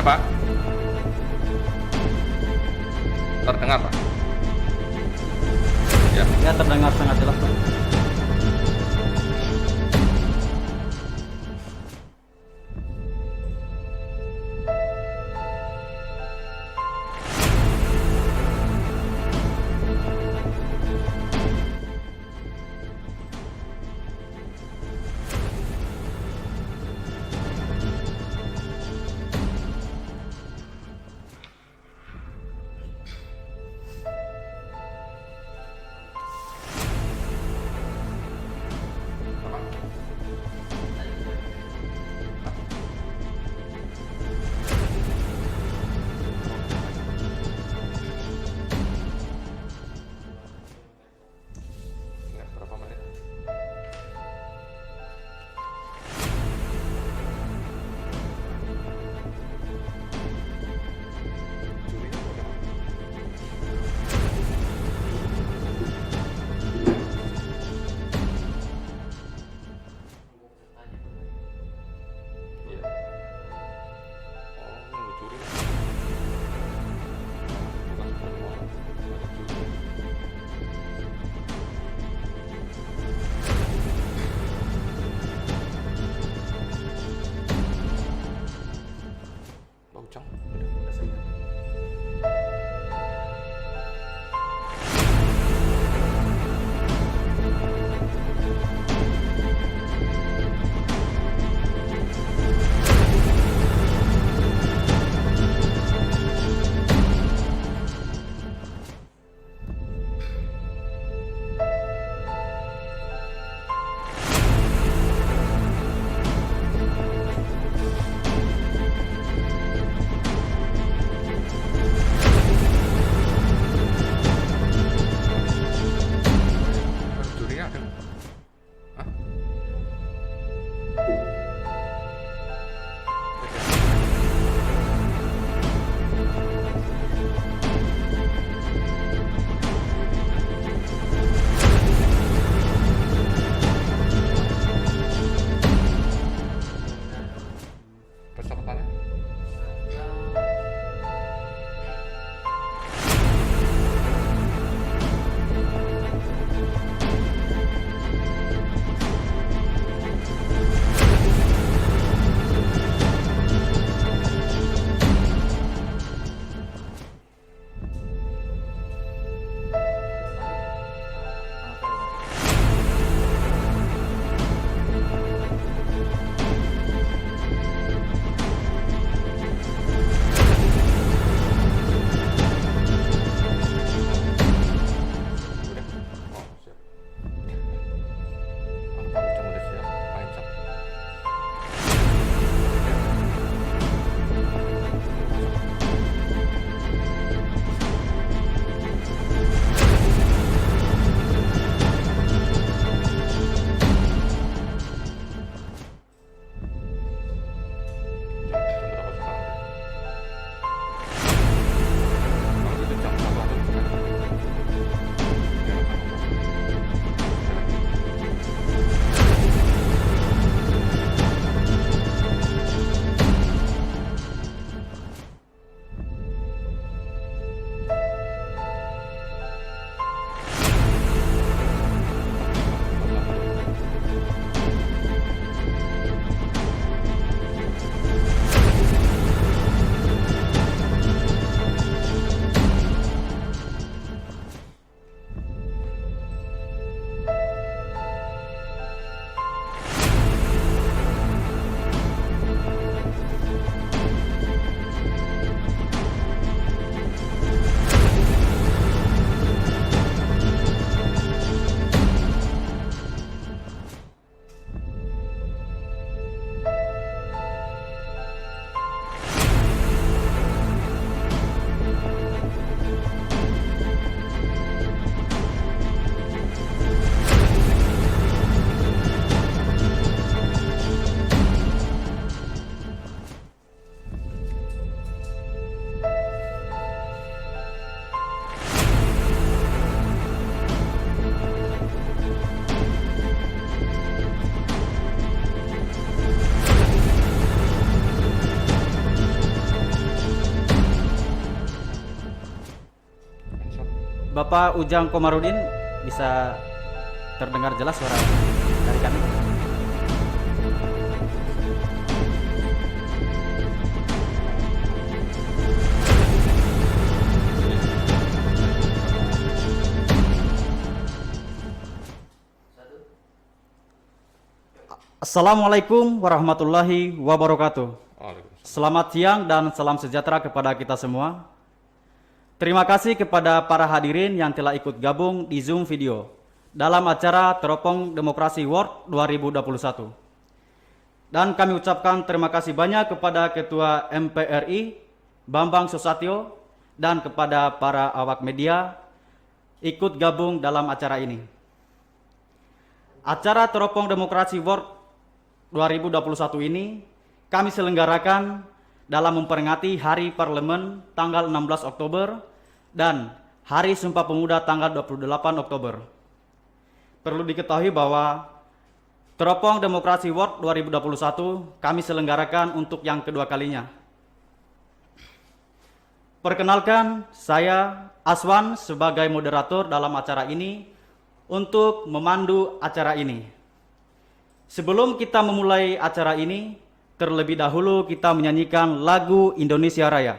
Pak? Terdengar, Pak? Ya. Ya, terdengar sangat jelas, Pak. Bapak Ujang Komarudin bisa terdengar jelas suara dari kami? Assalamualaikum warahmatullahi wabarakatuh. Selamat siang dan salam sejahtera kepada kita semua. Terima kasih kepada para hadirin yang telah ikut gabung di Zoom video dalam acara Teropong Demokrasi World 2021. Dan kami ucapkan terima kasih banyak kepada Ketua MPRI Bambang Susatyo dan kepada para awak media ikut gabung dalam acara ini. Acara Teropong Demokrasi World 2021 ini kami selenggarakan dalam memperingati Hari Parlemen tanggal 16 Oktober dan Hari Sumpah Pemuda tanggal 28 Oktober. Perlu diketahui bahwa Teropong Demokrasi World 2021 kami selenggarakan untuk yang kedua kalinya. Perkenalkan, saya Aswan sebagai moderator dalam acara ini untuk memandu acara ini. Sebelum kita memulai acara ini, terlebih dahulu kita menyanyikan lagu Indonesia Raya.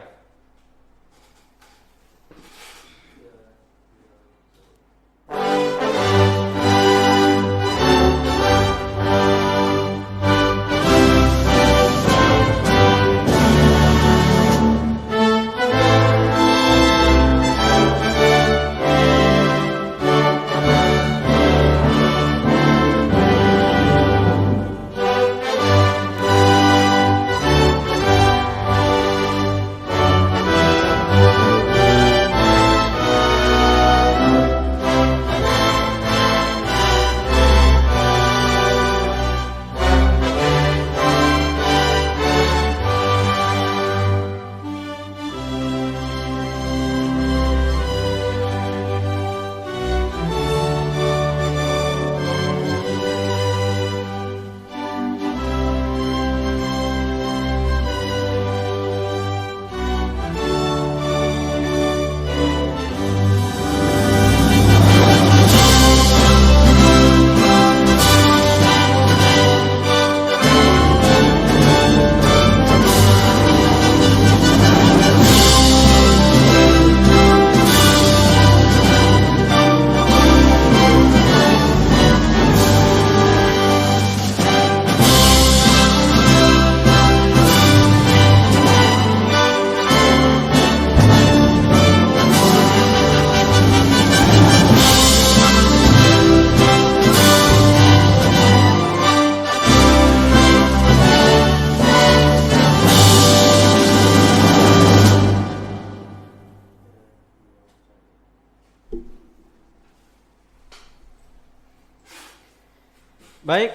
Baik,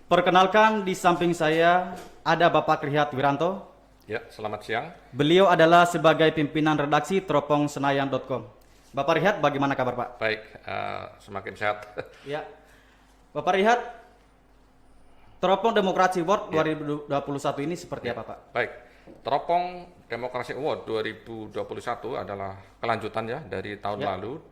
perkenalkan di samping saya ada Bapak Krihat Wiranto. Ya, selamat siang. Beliau adalah sebagai pimpinan redaksi teropongsenayan.com. Bapak Rihat, bagaimana kabar Pak? Baik, semakin sehat. Ya, Bapak Rihat, Teropong Demokrasi Award 2021 ini seperti apa Pak? Baik, Teropong Demokrasi Award 2021 adalah kelanjutan ya dari tahun lalu,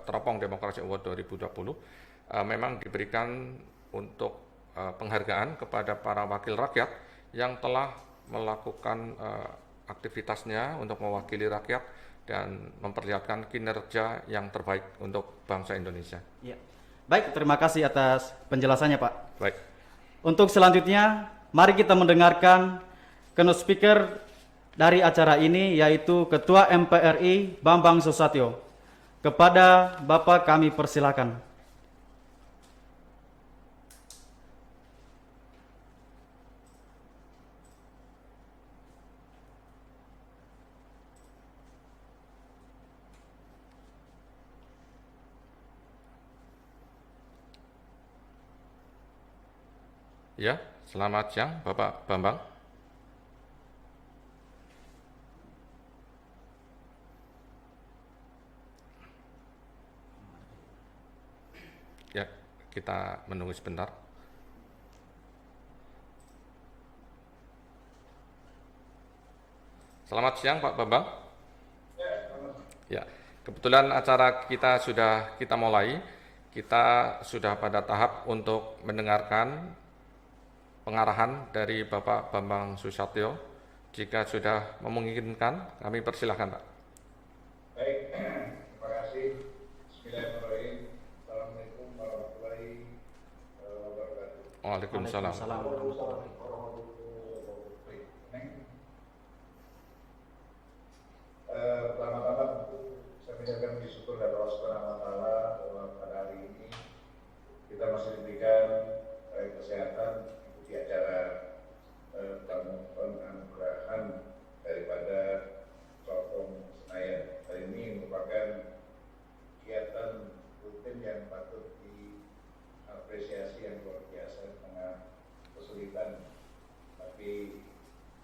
Teropong Demokrasi Award 2020. Memang diberikan untuk penghargaan kepada para wakil rakyat yang telah melakukan aktivitasnya untuk mewakili rakyat dan memperlihatkan kinerja yang terbaik untuk bangsa Indonesia. Ya. Baik, terima kasih atas penjelasannya Pak. Baik. Untuk selanjutnya, mari kita mendengarkan keynote speaker dari acara ini, yaitu Ketua MPRI Bambang Susatyo. Kepada Bapak kami persilakan. Ya, selamat siang Bapak Bambang. Ya, kita menunggu sebentar. Selamat siang Pak Bambang. Ya, Kebetulan acara kita mulai, kita sudah pada tahap untuk mendengarkan pengarahan dari Bapak Bambang Susatyo. Jika sudah memungkinkan, kami persilahkan, Pak. Baik, terima kasih. Bismillahirrahmanirrahim. Assalamualaikum warahmatullahi wabarakatuh. Waalaikumsalam. Pertama-tama saya mengucapkan puji syukur kepada Allah Subhanahu wa taala bahwa pada hari ini kita masih diberikan kesehatan di acara penganugerahan daripada Propom Senayan. Hari ini merupakan kegiatan rutin yang patut diapresiasi yang luar biasa di tengah kesulitan, tapi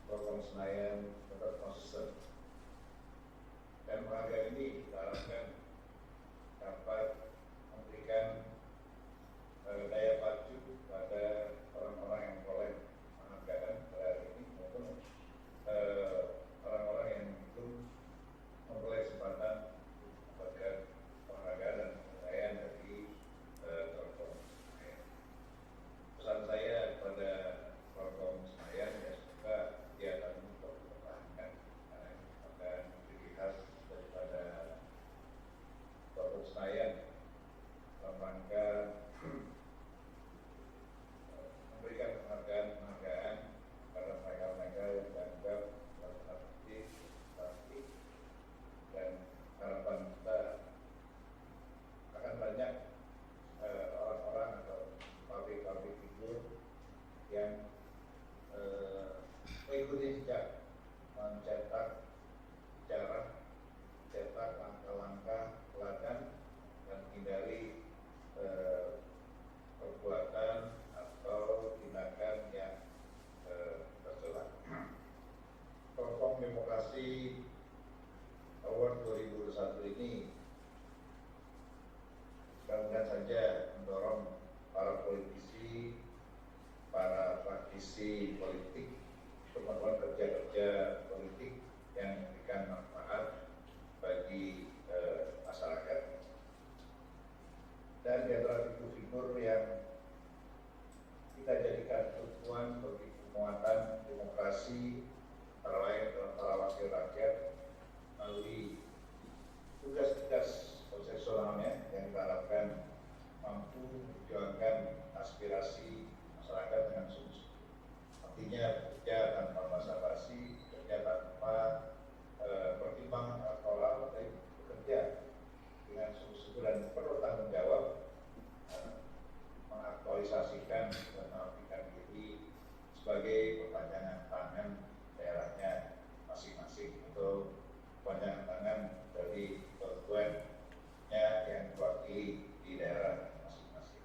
Propom Senayan tetap konsisten. Dan penghargaan ini kita harapkan dapat memberikan daya pacu pada orang-orang yang boleh penghargaan pada hari ini maupun orang-orang yang belum memperoleh kesempatan mendapatkan penghargaan dan penghargaan dari Propom Senayan. Pesan saya kepada Propom Senayan ya semoga dia akan mempertahankan karena ini akan menjadi khas daripada Propom Senayan dalam rangka memberikan penghargaan kepada mereka-mereka yang dianggap melakukan aktif dan harapan kita akan banyak orang-orang atau pabrik-pabrik figur yang mengikuti jejak mencetak sejarah, cetak langkah-langkah teladan dan menghindari perbuatan atau tindakan yang tercela. Propom Demokrasi Award 2021 ini mudah-mudahan saja mendorong para politisi, para praktisi politik untuk melakukan kerja-kerja politik yang memberikan manfaat bagi masyarakat. Dan di antara figur-figur yang kita jadikan tumpuan bagi penguatan demokrasi antara lain dalam para wakil rakyat melalui tugas-tugas konsesionalnya yang diharapkan mampu memperjuangkan aspirasi masyarakat dengan sungguh-sungguh. Artinya bekerja tanpa basa-basi, bekerja tanpa pertimbangan elektoral, tapi bekerja dengan sungguh-sungguh dan penuh tanggung jawab mengaktualisasikan dan mengabdikan diri sebagai perpanjangan tangan daerahnya masing-masing atau perpanjangan tangan dari konstituennya yang diwakili di daerah masing-masing.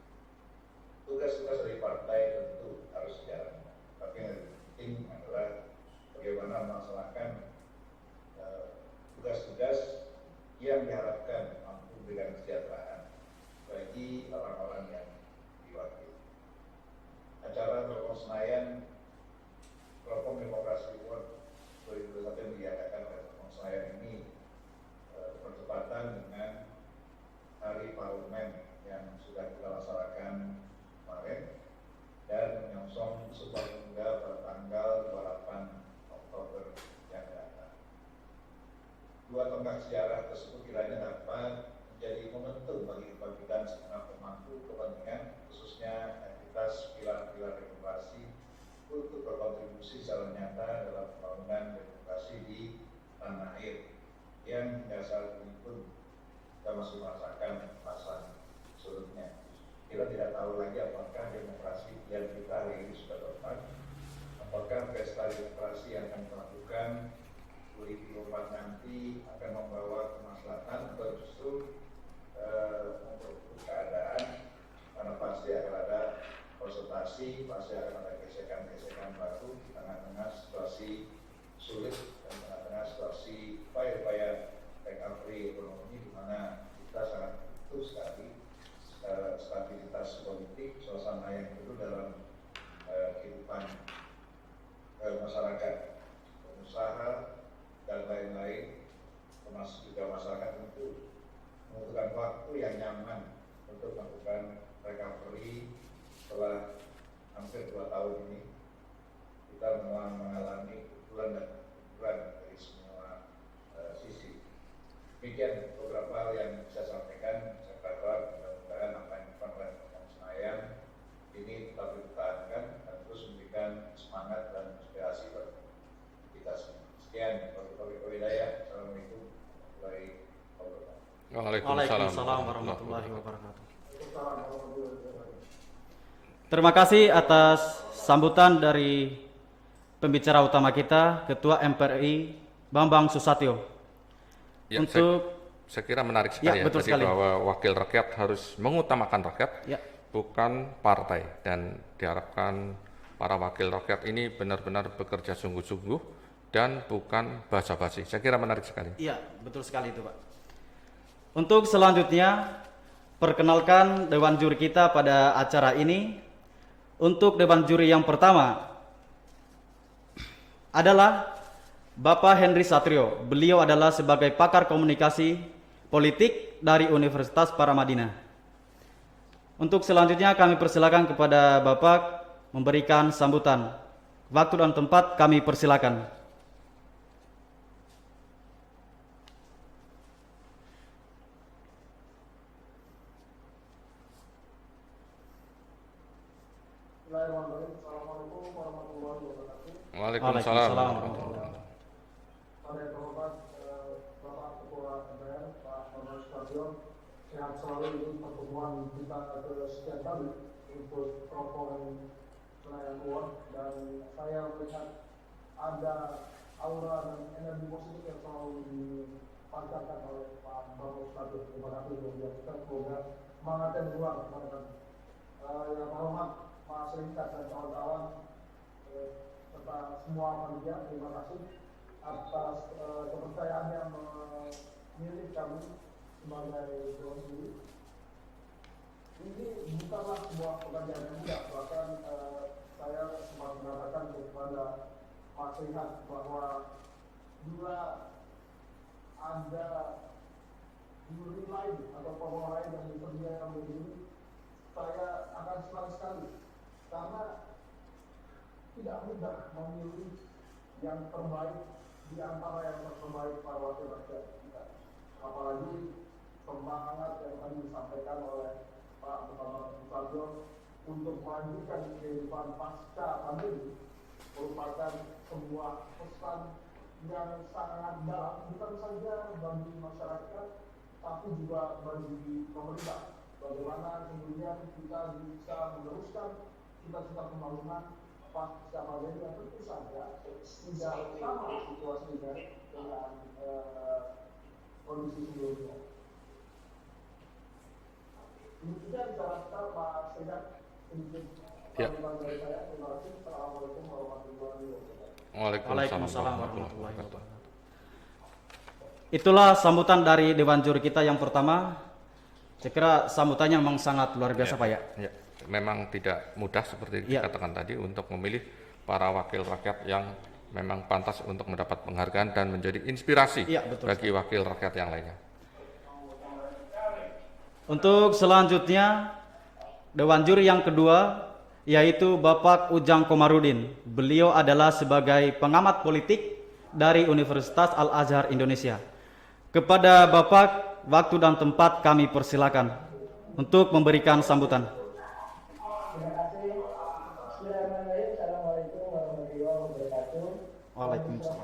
Tugas-tugas dari partai tentu harus dijalankan, tapi yang lebih penting adalah bagaimana melaksanakan tugas-tugas yang diharapkan mampu memberikan kesejahteraan bagi orang-orang yang diwakili. Acara Propom Senayan, Propom Demokrasi Award 2021 yang diadakan oleh Propom Senayan ini bertepatan dengan Hari Parlemen yang sudah kita laksanakan kemarin dan menyongsong Sumpah Pemuda pada tanggal 28 Oktober yang datang. Dua tonggak sejarah tersebut kiranya dapat menjadi momentum bagi kebangkitan segenap pemangku kepentingan, khususnya entitas pilar-pilar demokrasi untuk berkontribusi secara nyata dalam pembangunan demokrasi di tanah air yang hingga saat ini pun kita masih merasakan masa sulitnya. Kita tidak tahu lagi apakah demokrasi yang kita hari ini sudah tepat, apakah pesta demokrasi yang akan kita lakukan 2024 nanti akan membawa kemaslahatan atau justru memperburuk keadaan, karena pasti akan ada konsultasi, pasti akan ada gesekan-gesekan baru di tengah-tengah situasi sulit dan tengah-tengah situasi upaya-upaya recovery ekonomi di mana kita sangat butuh sekali stabilitas politik, suasana yang dulu dalam kehidupan masyarakat, pengusaha dan lain-lain, termasuk juga masyarakat tentu waktu yang nyaman untuk melakukan recovery setelah hampir 2 tahun ini. Kita memang mengalami kebutuhan dan kebutuhan dari semua sisi. Demikian beberapa hal yang saya sampaikan. Saya berharap mudah-mudahan apa yang dilakukan oleh Pemkot Senayan ini tetap dipertahankan dan terus memberikan semangat dan inspirasi bagi kita semua. Sekian, Wabillahi hidayah. Assalamualaikum warahmatullahi wabarakatuh. Waalaikumsalam warahmatullahi wabarakatuh. Terima kasih atas sambutan dari pembicara utama kita, Ketua MPRI Bambang Susatyo. Ya, Untuk saya kira menarik sekali betul tadi sekali. bahwa wakil rakyat harus mengutamakan rakyat, Ya. bukan partai, dan diharapkan para wakil rakyat ini benar-benar bekerja sungguh-sungguh dan bukan basa-basi. Saya kira menarik sekali. Iya, betul sekali itu, Pak. Untuk selanjutnya, perkenalkan dewan juri kita pada acara ini. Untuk dewan juri yang pertama adalah Bapak Henry Satrio. Beliau adalah sebagai pakar komunikasi politik dari Universitas Paramadina. Untuk selanjutnya kami persilakan kepada Bapak memberikan sambutan. Waktu dan tempat kami persilakan. Assalamualaikum warahmatullahi wabarakatuh. Waalaikumsalam warahmatullahi wabarakatuh. Pada yang terhormat Bapak Ketua MPR Pak Bambang Susatyo, sehat selalu. Ini pertemuan kita kesekian kali untuk teropong Senayan Award, dan saya melihat ada aura dan energi positif yang selalu dipancarkan oleh Pak Bambang Susatyo. Terima kasih luar biasa. Semoga semangatnya berulang kepada kami. Yang terhormat Pak Serikat dan kawan-kawan serta semua panitia, terima kasih atas kepercayaan yang memilih kami sebagai dewan juri. Ini bukanlah sebuah pekerjaan yang mudah, bahkan saya sempat mengatakan kepada Pak Serikat bahwa bila ada juri lain atau pemohon lain yang disediakan begini, saya akan senang sekali, karena tidak mudah memilih yang terbaik di antara yang terbaik para wakil rakyat kita. Apalagi semangat yang tadi disampaikan oleh Pak Bambang Susatyo untuk melanjutkan kehidupan pasca pandemi merupakan sebuah pesan yang sangat dalam, bukan saja bagi masyarakat, tapi juga bagi pemerintah. Bagaimana kemudian kita bisa meneruskan cita-cita pembangunan pasca pandemi yang tentu saja tidak sama situasinya dengan kondisi sebelumnya. Demikian bicara kita, Pak Serikat, sedikit sambutan dari saya. Terima kasih. Assalamualaikum warahmatullahi wabarakatuh. Waalaikumsalam warahmatullahi wabarakatuh. Itulah sambutan dari dewan juri kita yang pertama. Saya kira sambutannya memang sangat luar biasa, Pak ya. Ya, memang tidak mudah seperti dikatakan tadi untuk memilih para wakil rakyat yang memang pantas untuk mendapat penghargaan dan menjadi inspirasi bagi wakil rakyat yang lainnya. Untuk selanjutnya dewan juri yang kedua yaitu Bapak Ujang Komarudin. Beliau adalah sebagai pengamat politik dari Universitas Al-Azhar Indonesia. Kepada Bapak, waktu dan tempat kami persilakan untuk memberikan sambutan. Terima kasih. Bismillahirrahmanirrahim. Assalamualaikum warahmatullahi wabarakatuh. Waalaikumsalam.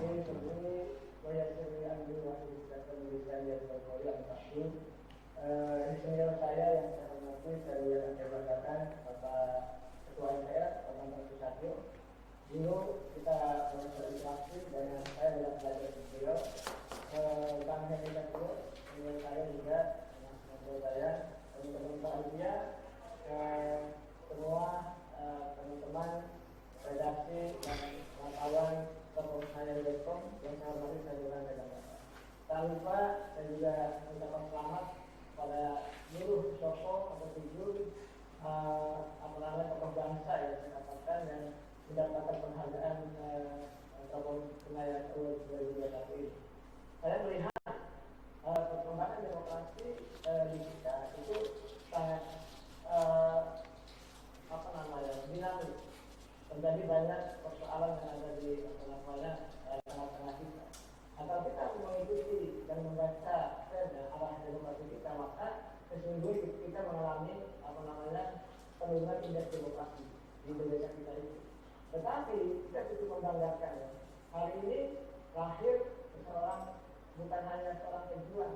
Senior saya yang saya hormati, saya akan banggakan Bapak Ketua MPR, Pak Bambang Susatyo. Dulu kita berinteraksi dengan saya adalah belajar di beliau. Bang Henry Satrio, senior saya juga, dengan saya, teman-teman panitia, semua teman-teman redaksi dan wartawan Perpusnayan.com yang saya hormati, saya bilang dan Bapak. Tak lupa saya juga mengucapkan selamat pada seluruh tokoh atau figur tokoh bangsa yang saya katakan yang mendapatkan penghargaan Perpusnayan Award 2021 ini. Saya melihat perkembangan demokrasi di kita itu sangat dinamis. Terjadi banyak persoalan yang ada di tengah-tengah kita. Kalau kita mengikuti dan membaca arah demokrasi kita, maka sesungguhnya kita mengalami penurunan indeks demokrasi di Indonesia kita itu. Tetapi kita cukup membanggakan ya. Hari ini lahir seorang, bukan hanya seorang pejuang,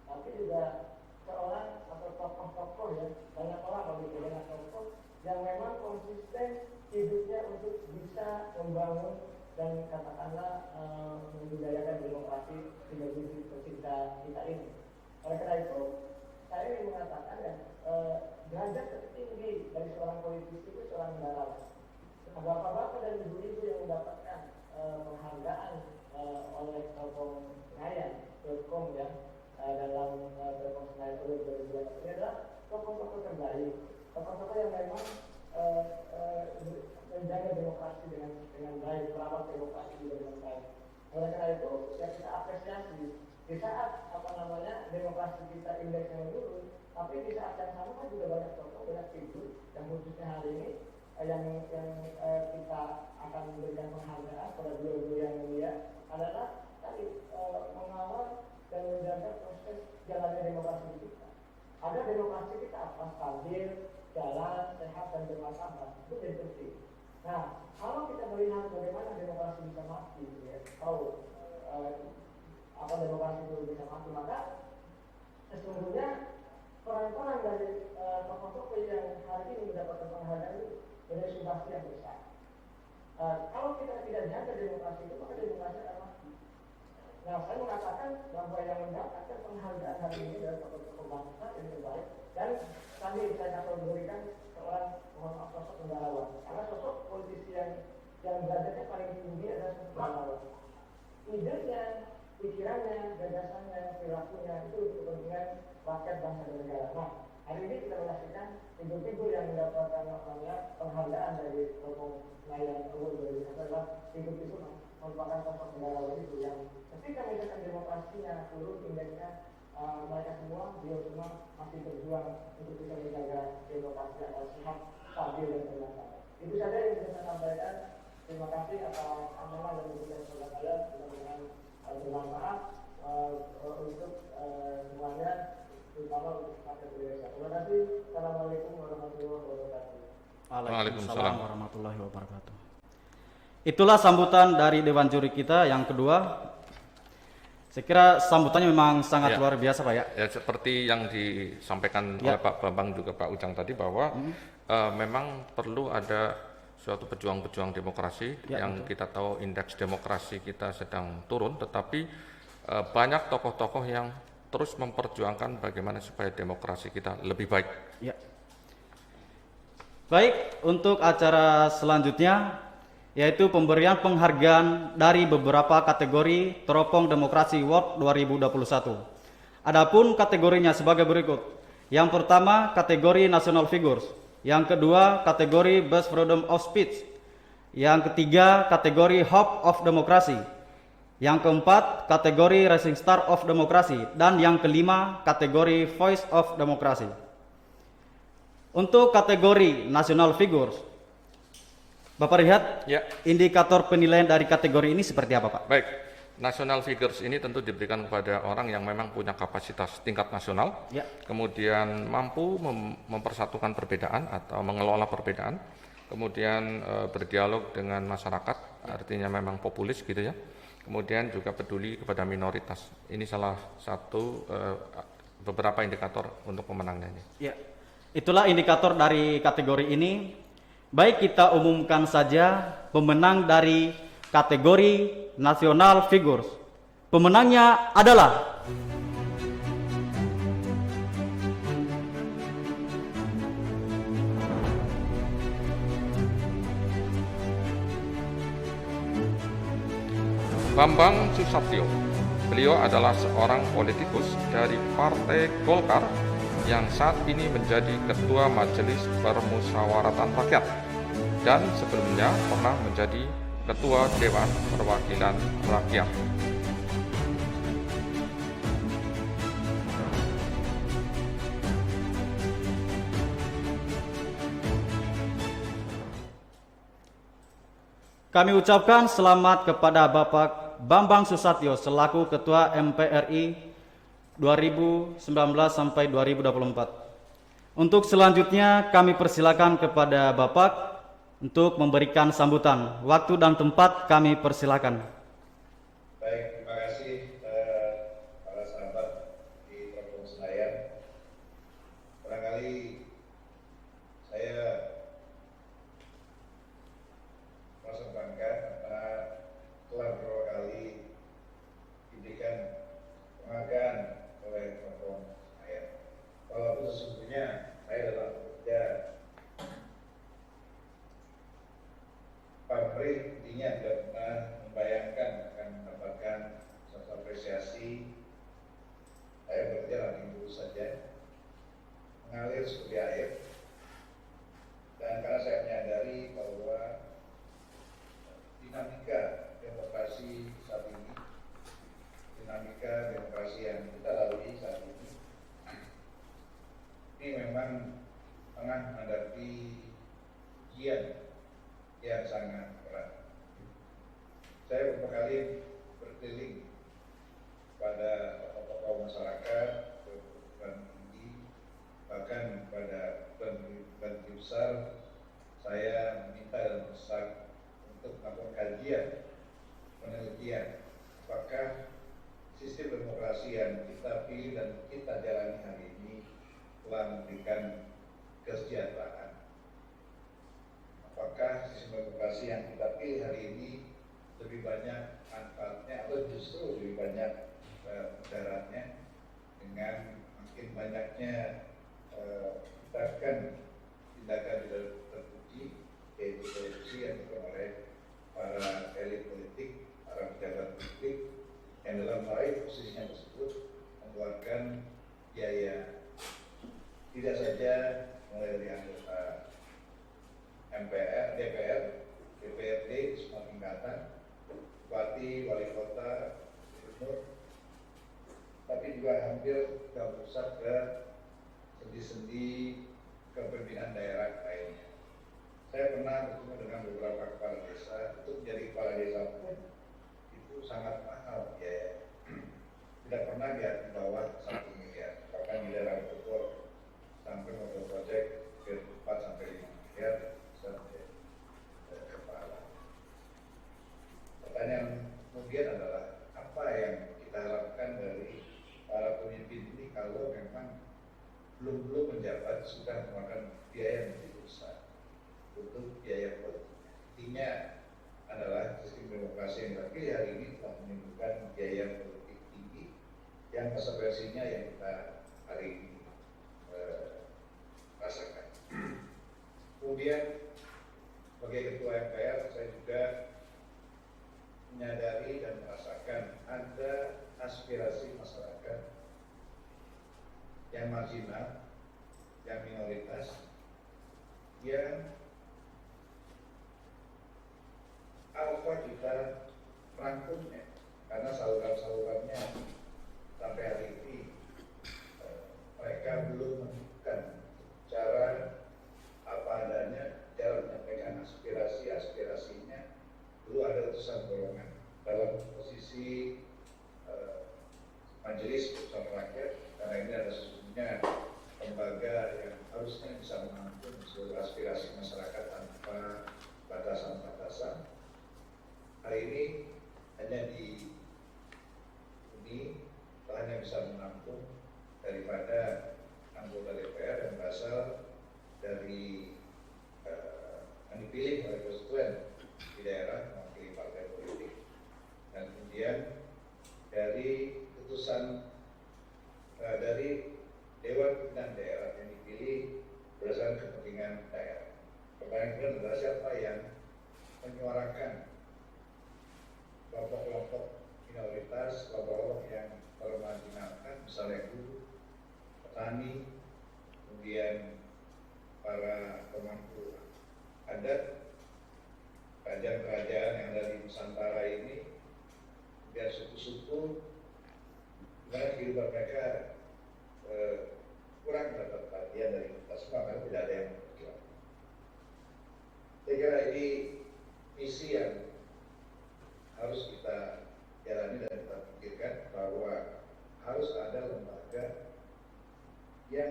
tapi juga seorang atau tokoh-tokoh ya, banyak orang kalau banyak tokoh yang memang konsisten hidupnya untuk bisa membangun dan katakanlah membudayakan demokrasi di negeri tercinta kita ini. Oleh karena itu, saya ingin mengatakan ya, derajat tertinggi dari seorang politisi itu seorang negarawan. Bapak-bapak dan ibu-ibu yang mendapatkan penghargaan oleh Telkom Senayan, Telkom ya, dalam Telkom Senayan Award 2020 ini adalah tokoh-tokoh terbaik, tokoh-tokoh yang memang menjaga demokrasi dengan baik, merawat demokrasi dengan baik. Oleh karena itu, ya kita apresiasi di saat demokrasi kita indeksnya menurun, tapi di saat yang sama juga banyak tokoh, banyak figur yang khususnya hari ini yang kita akan memberikan penghargaan pada dua-dua yang mulia adalah tadi mengawal dan menjaga proses jalannya demokrasi kita. Ada demokrasi kita apa? Stabil, jalan, sehat dan bermartabat, itu jadi penting. Nah, kalau kita melihat bagaimana demokrasi bisa mati, ya, tahu demokrasi itu bisa mati, maka sesungguhnya peran-peran dari tokoh-tokoh yang hari ini mendapatkan penghargaan itu menjadi substansi yang besar. Kalau kita tidak jaga demokrasi itu, maka demokrasi akan mati. Nah, saya mengatakan bahwa yang mendapatkan penghargaan hari ini adalah tokoh-tokoh bangsa yang terbaik, dan tadi saya kategorikan seorang sosok negarawan, karena sosok politisi yang derajatnya paling tinggi adalah sosok negarawan. Idenya, pikirannya, gagasannya, perilakunya itu untuk kepentingan rakyat, bangsa dan negara. Nah, hari ini kita menyaksikan figur-figur yang mendapatkan penghargaan dari Telkom Senayan Award 2020 adalah figur-figur merupakan sosok negarawan itu yang ketika misalkan demokrasinya turun indeksnya, mereka semua, beliau semua masih berjuang untuk bisa menjaga demokrasi agar sehat, stabil dan bermartabat. Itu saja yang bisa saya sampaikan. Terima kasih atas amanah dan dukungan saudara saya. Mudah-mudahan bermanfaat untuk semuanya, terutama untuk rakyat Indonesia. Terima kasih. Assalamualaikum warahmatullahi wabarakatuh. Waalaikumsalam warahmatullahi wabarakatuh. Itulah sambutan dari Dewan Juri kita yang kedua. Saya kira sambutannya memang sangat luar biasa, Pak ya. Ya, seperti yang disampaikan oleh Pak Bambang juga Pak Ujang tadi bahwa memang perlu ada suatu pejuang-pejuang demokrasi yang kita tahu indeks demokrasi kita sedang turun, tetapi banyak tokoh-tokoh yang terus memperjuangkan bagaimana supaya demokrasi kita lebih baik. Ya. Baik, untuk acara selanjutnya yaitu pemberian penghargaan dari beberapa kategori Teropong Demokrasi Award 2021. Adapun kategorinya sebagai berikut. Yang pertama, kategori National Figures. Yang kedua, kategori Best Freedom of Speech. Yang ketiga, kategori Hope of Democracy. Yang keempat, kategori Rising Star of Democracy. Dan yang kelima, kategori Voice of Democracy. Untuk kategori National Figures, Bapak lihat indikator penilaian dari kategori ini seperti apa, Pak? Baik, national figures ini tentu diberikan kepada orang yang memang punya kapasitas tingkat nasional, kemudian mampu mempersatukan perbedaan atau mengelola perbedaan, kemudian berdialog dengan masyarakat, artinya memang populis gitu ya, kemudian juga peduli kepada minoritas. Ini salah satu beberapa indikator untuk pemenangnya ini. Ya, itulah indikator dari kategori ini. Baik, kita umumkan saja pemenang dari kategori National Figures. Pemenangnya adalah Bambang Susatyo. Beliau adalah seorang politikus dari Partai Golkar yang saat ini menjadi Ketua Majelis Permusyawaratan Rakyat dan sebelumnya pernah menjadi Ketua Dewan Perwakilan Rakyat. Kami ucapkan selamat kepada Bapak Bambang Susatyo selaku Ketua MPRI 2019 sampai 2024. Untuk selanjutnya kami persilakan kepada Bapak untuk memberikan sambutan. Waktu dan tempat kami persilakan. Baik, terima kasih para sahabat di Provinsi Senayan. Barangkali saya merasa bangga karena telah beberapa kali diberikan penghargaan oleh Provinsi Senayan. Walaupun sesungguhnya saya adalah pekerja pabrik, intinya tidak pernah membayangkan akan mendapatkan satu apresiasi. Saya bekerja lagi lurus saja, mengalir seperti air, dan karena saya menyadari bahwa dinamika demokrasi saat ini, dinamika demokrasi yang kita lalui saat ini memang tengah menghadapi ujian yang sangat berat. Saya beberapa kali berkeliling pada tokoh-tokoh masyarakat, perguruan tinggi, bahkan pada perguruan tinggi besar. Saya meminta dan berdesak untuk melakukan kajian, penelitian, apakah sistem demokrasi yang kita pilih dan kita jalani hari ini telah memberikan kesejahteraan. Apakah sistem demokrasi yang kita pilih hari ini lebih banyak manfaatnya atau justru lebih banyak mudaratnya dengan makin banyaknya tindakan terpuji, yaitu korupsi yang dilakukan oleh para elit politik, para pejabat publik yang dalam meraih posisinya tersebut mengeluarkan biaya tidak saja mulai dari anggota MPR, DPR, DPRD, semua tingkatan, bupati, wali kota, gubernur, tapi juga hampir pusat ke sendi-sendi kepemimpinan daerah lainnya. Saya pernah bertemu dengan beberapa kepala desa. Untuk menjadi kepala desa pun itu sangat mahal biaya. Tidak pernah di bawah 1 miliar, bahkan miliaran betul sampai mobil project ke 4 sampai 5 miliar. Pertanyaan kemudian adalah apa yang kita harapkan dari para pemimpin ini kalau memang belum menjabat sudah mengeluarkan biaya yang begitu besar untuk biaya politik. Intinya adalah sistem demokrasi yang kita pilih hari ini telah menimbulkan biaya politik tinggi yang konsekuensinya yang kita hari ini rasakan. Kemudian sebagai ketua MPR saya juga menyadari dan merasakan ada aspirasi masyarakat yang marginal, yang minoritas, yang alfa kita rangkumnya karena saluran-salurannya sampai hari ini mereka belum menemukan cara apa adanya, cara menyampaikan aspirasinya. Dulu ada utusan golongan dalam posisi majelis putusan rakyat, karena ini ada sesungguhnya lembaga yang harusnya bisa menampung seluruh aspirasi masyarakat tanpa batasan-batasan. Hari ini hanya di ini hanya bisa menampung daripada anggota DPR yang berasal dari yang dipilih oleh konstituen di daerah mewakili partai politik, dan kemudian dari putusan dari Dewan Pimpinan Daerah yang dipilih berdasarkan kepentingan daerah. Pertanyaan adalah siapa yang menyuarakan kelompok-kelompok minoritas, kelompok-kelompok yang termarginalkan, misalnya guru, petani, kemudian para pemangku adat, kerajaan-kerajaan yang ada di Nusantara ini, biar suku-suku, dimana kehidupan mereka kurang mendapat perhatian dari kita semua, karena tidak ada yang berjuang. Saya kira ini misi yang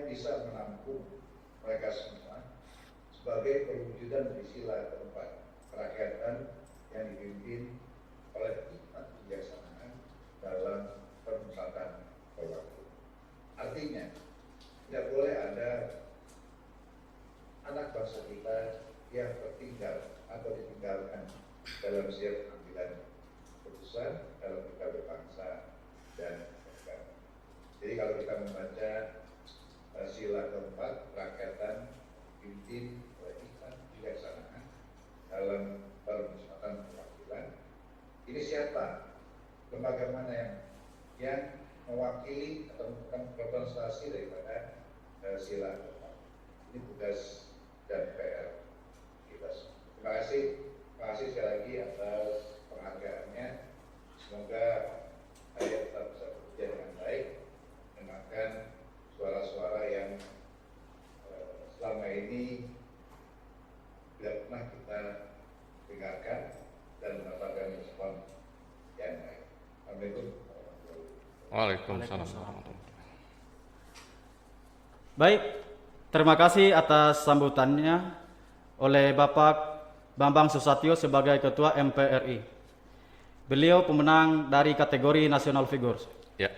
yang bisa menampung mereka semua sebagai perwujudan dari sila keempat kerakyatan yang dipimpin oleh hikmat kebijaksanaan dalam permusatan perwakilan. Artinya, tidak boleh ada anak bangsa kita yang tertinggal atau ditinggalkan dalam setiap pengambilan keputusan dalam kita berbangsa dan negara. Jadi kalau kita membaca sila keempat kerakyatan dipimpin oleh hikmat kebijaksanaan dalam permusatan perwakilan, ini siapa? Lembaga mana yang mewakili atau merupakan representasi daripada sila keempat? Ini tugas dan PR kita semua. Terima kasih sekali lagi atas penghargaannya. Semoga saya tetap bisa bekerja dengan baik, mendengarkan suara-suara yang selama ini tidak pernah kita dengarkan dan mendapatkan respon yang baik. Assalamualaikum. Waalaikumsalam. Baik, terima kasih atas sambutannya oleh Bapak Bambang Susatyo sebagai Ketua MPRI. Beliau pemenang dari kategori National Figures. Ya,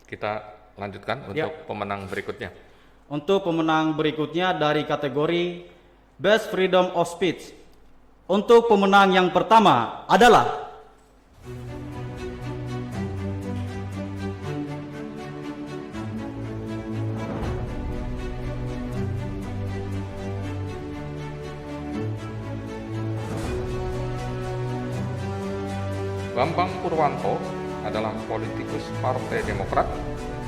kita lanjutkan untuk pemenang berikutnya. Untuk pemenang berikutnya dari kategori Best Freedom of Speech. Untuk pemenang yang pertama adalah Bambang Purwanto adalah politikus Partai Demokrat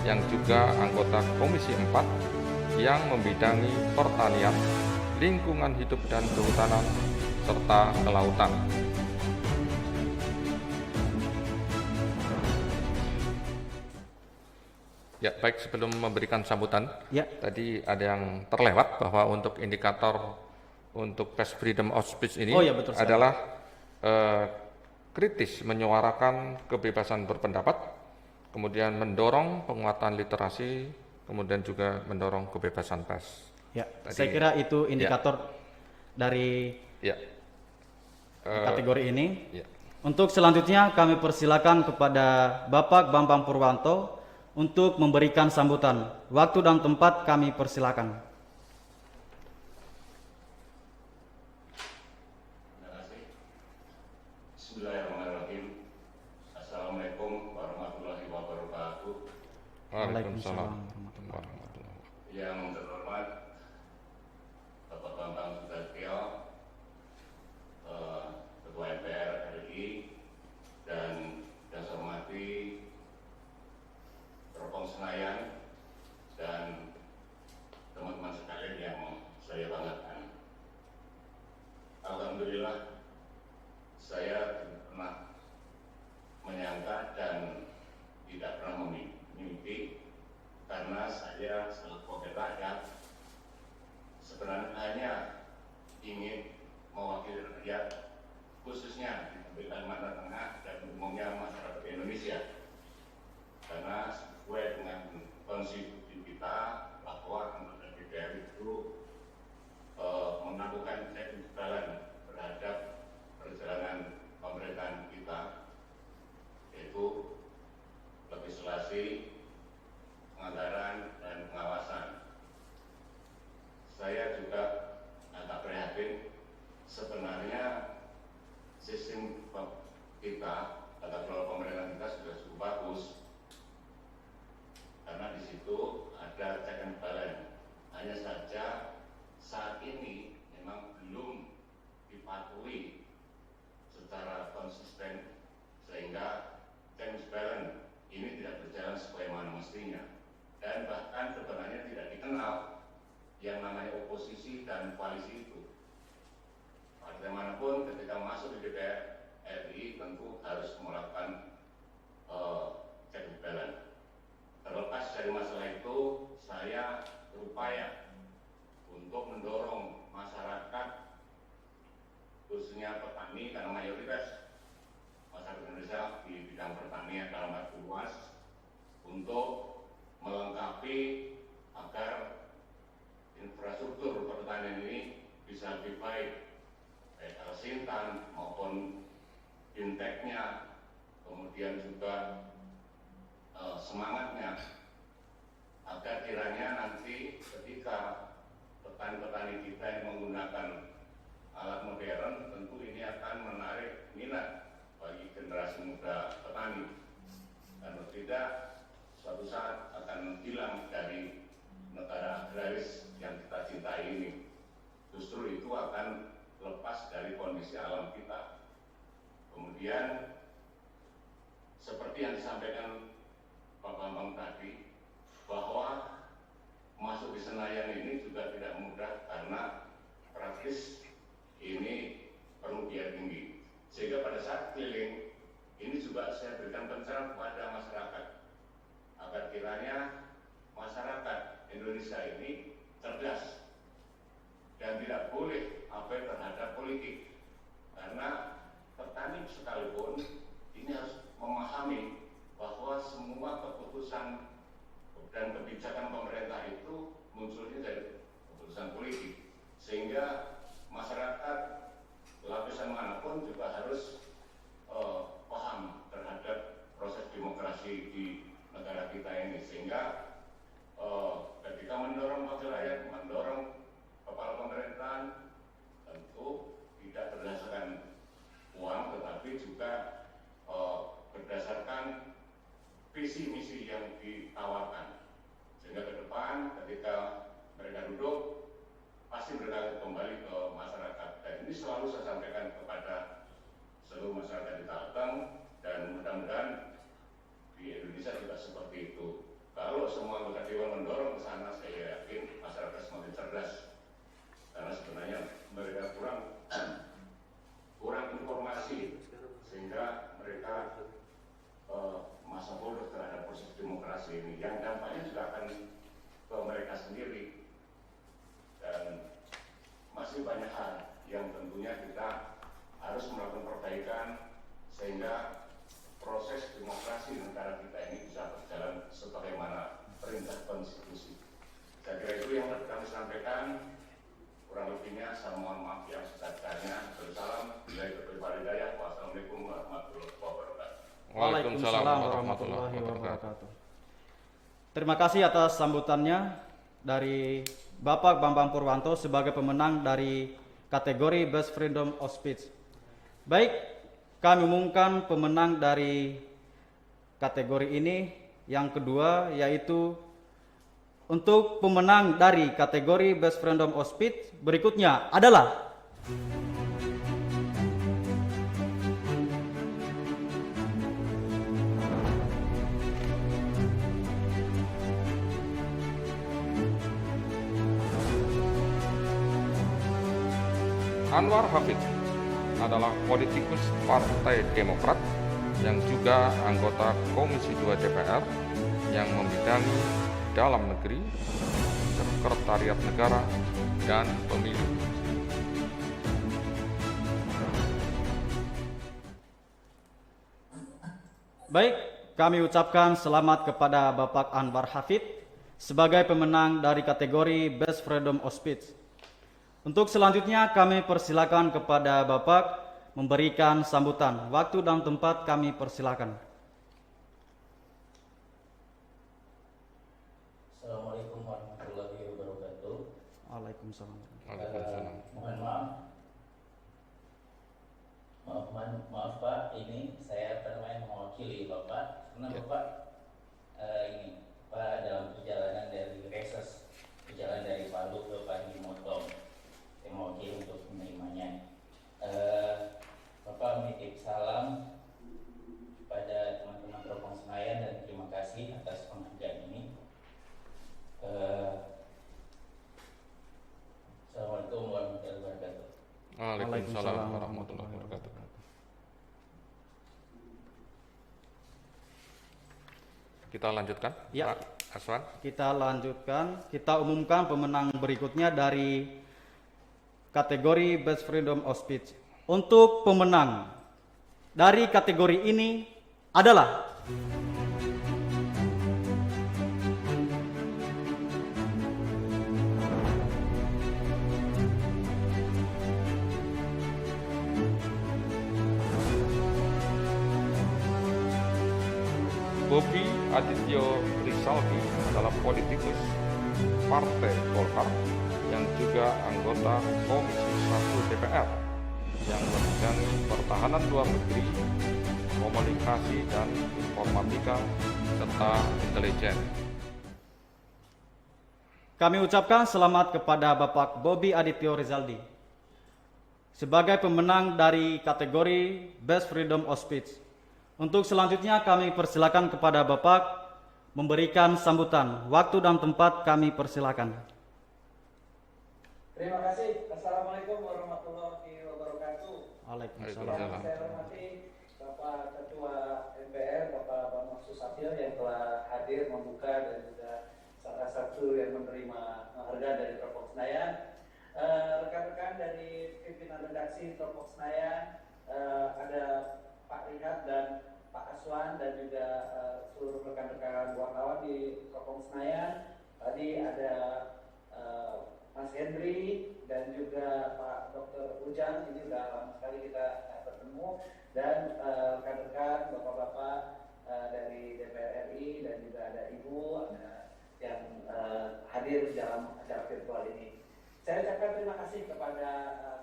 yang juga anggota Komisi 4 yang membidangi pertanian, lingkungan hidup dan kehutanan, serta kelautan. Ya, baik, sebelum memberikan sambutan, tadi ada yang terlewat bahwa untuk indikator untuk Best Freedom of Speech ini adalah kritis menyuarakan kebebasan berpendapat, kemudian mendorong penguatan literasi, kemudian juga mendorong kebebasan pers. Ya, saya kira itu indikator dari kategori ini. Untuk selanjutnya kami persilakan kepada Bapak Bambang Purwanto untuk memberikan sambutan. Waktu dan tempat kami persilakan. Bismillahirrahmanirrahim. Assalamualaikum warahmatullahi wabarakatuh. Waalaikumsalam warahmatullahi wabarakatuh. Yang terhormat Bapak Bambang Susatyo, Ketua MPR RI, dan yang saya hormati Teropong Senayan dan teman-teman sekalian yang saya banggakan. Alhamdulillah, saya tidak pernah menyangka dan tidak pernah memimpi, karena saya selaku wakil rakyat sebenarnya hanya ingin mewakili rakyat, khususnya di Kalimantan Tengah dan umumnya masyarakat Indonesia, karena sesuai dengan konstitusi kita bahwa anggota DPR itu melakukan check and balance terhadap perjalanan pemerintahan kita, yaitu legislasi, penganggaran, dan pengawasan. Saya juga agak prihatin, sebenarnya sistem kita atau kelola pemerintahan kita sudah cukup bagus, karena di situ ada check and balance. Hanya saja saat ini memang belum dipatuhi secara konsisten, sehingga check and balance ini tidak berjalan sebagaimana mestinya, dan bahkan sebenarnya tidak dikenal yang namanya oposisi dan koalisi itu. Partai manapun ketika masuk di DPR RI tentu harus melakukan check and balance. Terlepas dari masalah itu, saya berupaya untuk mendorong masyarakat, khususnya petani, karena mayoritas masyarakat Indonesia di bidang pertanian dalam arti luas, untuk melengkapi agar infrastruktur pertanian ini bisa lebih baik, baik Al-Sintan maupun fintechnya, kemudian juga semangatnya, agar kiranya nanti ketika petani-petani kita yang menggunakan alat modern, tentu ini akan menarik minat bagi generasi muda petani, dan tidak suatu saat akan hilang dari negara agraris yang kita cintai ini. Justru itu akan lepas dari kondisi alam kita. Kemudian seperti yang disampaikan Pak Bambang tadi, bahwa masuk di Senayan ini juga tidak mudah karena praktis ini perlu biaya tinggi. Sehingga pada saat keliling ini juga saya berikan pencerahan kepada masyarakat agar kiranya masyarakat Indonesia ini cerdas dan tidak boleh abai terhadap politik, karena petani sekalipun ini harus memahami bahwa semua keputusan dan kebijakan pemerintah itu munculnya dari keputusan politik, sehingga masyarakat lapisan manapun juga harus paham terhadap proses demokrasi di negara kita ini, sehingga ketika mendorong wakil rakyat, mendorong kepala pemerintahan, tentu tidak berdasarkan uang, tetapi juga berdasarkan visi misi yang ditawarkan, sehingga ke depan ketika mereka duduk pasti mereka kembali ke masyarakat. Dan ini selalu saya sampaikan kepada seluruh masyarakat di Kalteng, dan mudah-mudahan di Indonesia juga seperti itu. Kalau semua anggota dewan mendorong ke sana, saya yakin masyarakat semakin cerdas, karena sebenarnya mereka kurang informasi, sehingga mereka masa bodoh terhadap proses demokrasi ini, yang dampaknya juga akan ke mereka sendiri. Dan masih banyak hal yang tentunya kita harus melakukan perbaikan sehingga proses demokrasi negara kita ini bisa berjalan sebagaimana perintah konstitusi. Saya kira itu yang dapat kami sampaikan. Kurang lebihnya saya mohon maaf yang sebesar-besarnya. Salam dari Ketua Hidayah. Wassalamualaikum warahmatullahi wabarakatuh. Waalaikumsalam warahmatullahi wabarakatuh. Terima kasih atas sambutannya dari Bapak Bambang Purwanto sebagai pemenang dari kategori Best Freedom of Speech. Baik, kami umumkan pemenang dari kategori ini. Yang kedua yaitu untuk pemenang dari kategori Best Freedom of Speech berikutnya adalah Anwar Hafid, adalah politikus Partai Demokrat yang juga anggota Komisi 2 DPR yang membidangi dalam negeri, sekretariat negara, dan pemilu. Baik, kami ucapkan selamat kepada Bapak Anwar Hafid sebagai pemenang dari kategori Best Freedom of Speech. Untuk selanjutnya kami persilakan kepada Bapak memberikan sambutan. Waktu dan tempat kami persilakan. Assalamualaikum warahmatullahi wabarakatuh. Waalaikumsalam. Mohon maaf Pak, ini saya mewakili Bapak karena Bapak ini Pak dalam perjalanan dari Reses, perjalanan dari Palu ke Pandi Motong, saya mewakili untuk menerimanya. Bapak menitip salam pada teman-teman Teropong Senayan dan terima kasih atas penghargaan ini. Assalamualaikum warahmatullahi wabarakatuh. Waalaikumsalam warahmatullahi wabarakatuh. Kita lanjutkan, Ya. Pak Aswan. Kita lanjutkan, kita umumkan pemenang berikutnya dari kategori Best Freedom of Speech. Untuk pemenang dari kategori ini adalah Bobi Adityo Rizaldi adalah politikus Partai Golkar yang juga anggota Komisi 1 DPR yang membidangi pertahanan luar negeri, komunikasi dan informatika, serta intelijen. Kami ucapkan selamat kepada Bapak Bobi Adityo Rizaldi sebagai pemenang dari kategori Best Freedom of Speech. Untuk selanjutnya kami persilakan kepada Bapak memberikan sambutan. Waktu dan tempat kami persilakan. Terima kasih. Assalamualaikum warahmatullahi wabarakatuh. Waalaikumsalam. Saya hormati Bapak Ketua MPR, Bapak Bambang Susatyo yang telah hadir membuka dan juga salah satu yang menerima penghargaan dari Tropok Senayan. Rekan-rekan dari pimpinan redaksi Tropok Senayan, ada Pak Rihat dan Pak Aswan dan juga seluruh rekan-rekan wartawan di Tropok Senayan. Tadi ada Mas Henry dan juga Pak Dr. Ujang, ini sudah lama sekali kita bertemu, dan rekan-rekan bapak-bapak dari DPR RI dan juga ada Ibu yang hadir dalam acara virtual ini. Saya ucapkan terima kasih kepada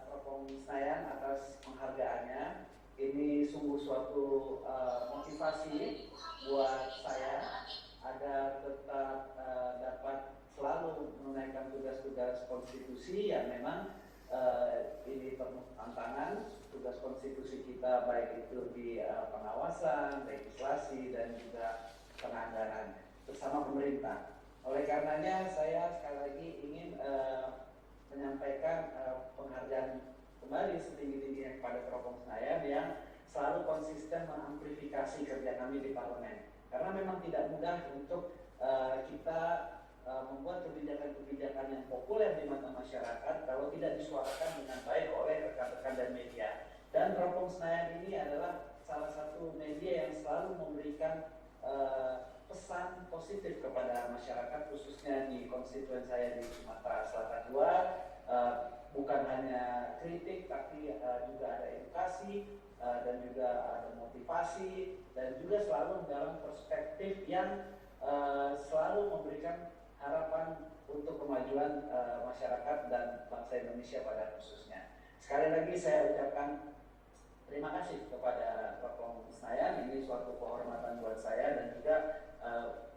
Tropok Senayan atas penghargaannya. Ini sungguh suatu motivasi buat saya agar tetap dapat selalu menunaikan tugas-tugas konstitusi yang memang ini penuh tantangan. Tugas konstitusi kita baik itu di pengawasan, legislasi, dan juga penganggaran bersama pemerintah. Oleh karenanya saya sekali lagi ingin menyampaikan penghargaan kembali setinggi-tingginya kepada Tropok Senayan yang selalu konsisten mengamplifikasi kerja kami di parlemen. Karena memang tidak mudah untuk kita membuat kebijakan-kebijakan yang populer di mata masyarakat kalau tidak disuarakan dengan baik oleh rekan-rekan dan media. Dan Tropok Senayan ini adalah salah satu media yang selalu memberikan pesan positif kepada masyarakat, khususnya di konstituen saya di Sumatera Selatan 2. Bukan hanya kritik, tapi juga ada edukasi dan juga ada motivasi, dan juga selalu dalam perspektif yang selalu memberikan harapan untuk kemajuan masyarakat dan bangsa Indonesia pada khususnya. Sekali lagi saya ucapkan terima kasih kepada Tropok Senayan. Ini suatu kehormatan buat saya, dan juga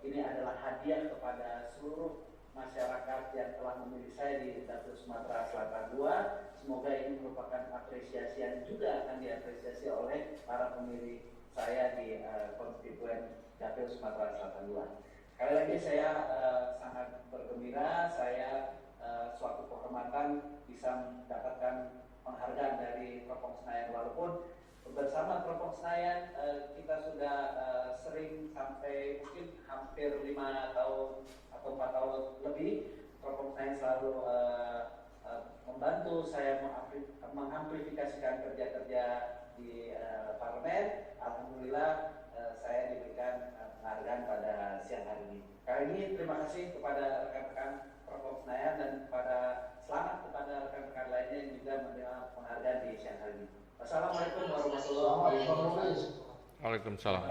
ini adalah hadiah kepada seluruh masyarakat yang telah memilih saya di Dapil Sumatera Selatan 2. Semoga ini merupakan apresiasi yang juga akan diapresiasi oleh para pemilih saya di konstituen Dapil Sumatera Selatan 2. Sekali lagi saya sangat bergembira, saya suatu kehormatan bisa mendapatkan penghargaan dari Tropok Senayan. Walaupun bersama Tropok Senayan kita sudah sering sampai mungkin hampir 5 tahun atau 4 tahun lebih, Tropok Senayan selalu membantu saya mengamplifikasikan kerja-kerja di parlemen. Alhamdulillah saya diberikan penghargaan pada siang hari ini. Kali ini terima kasih kepada rekan-rekan Tropok Senayan dan selamat kepada rekan-rekan lainnya yang juga menerima penghargaan di siang hari ini. Wassalamualaikum warahmatullahi wabarakatuh. Waalaikumsalam.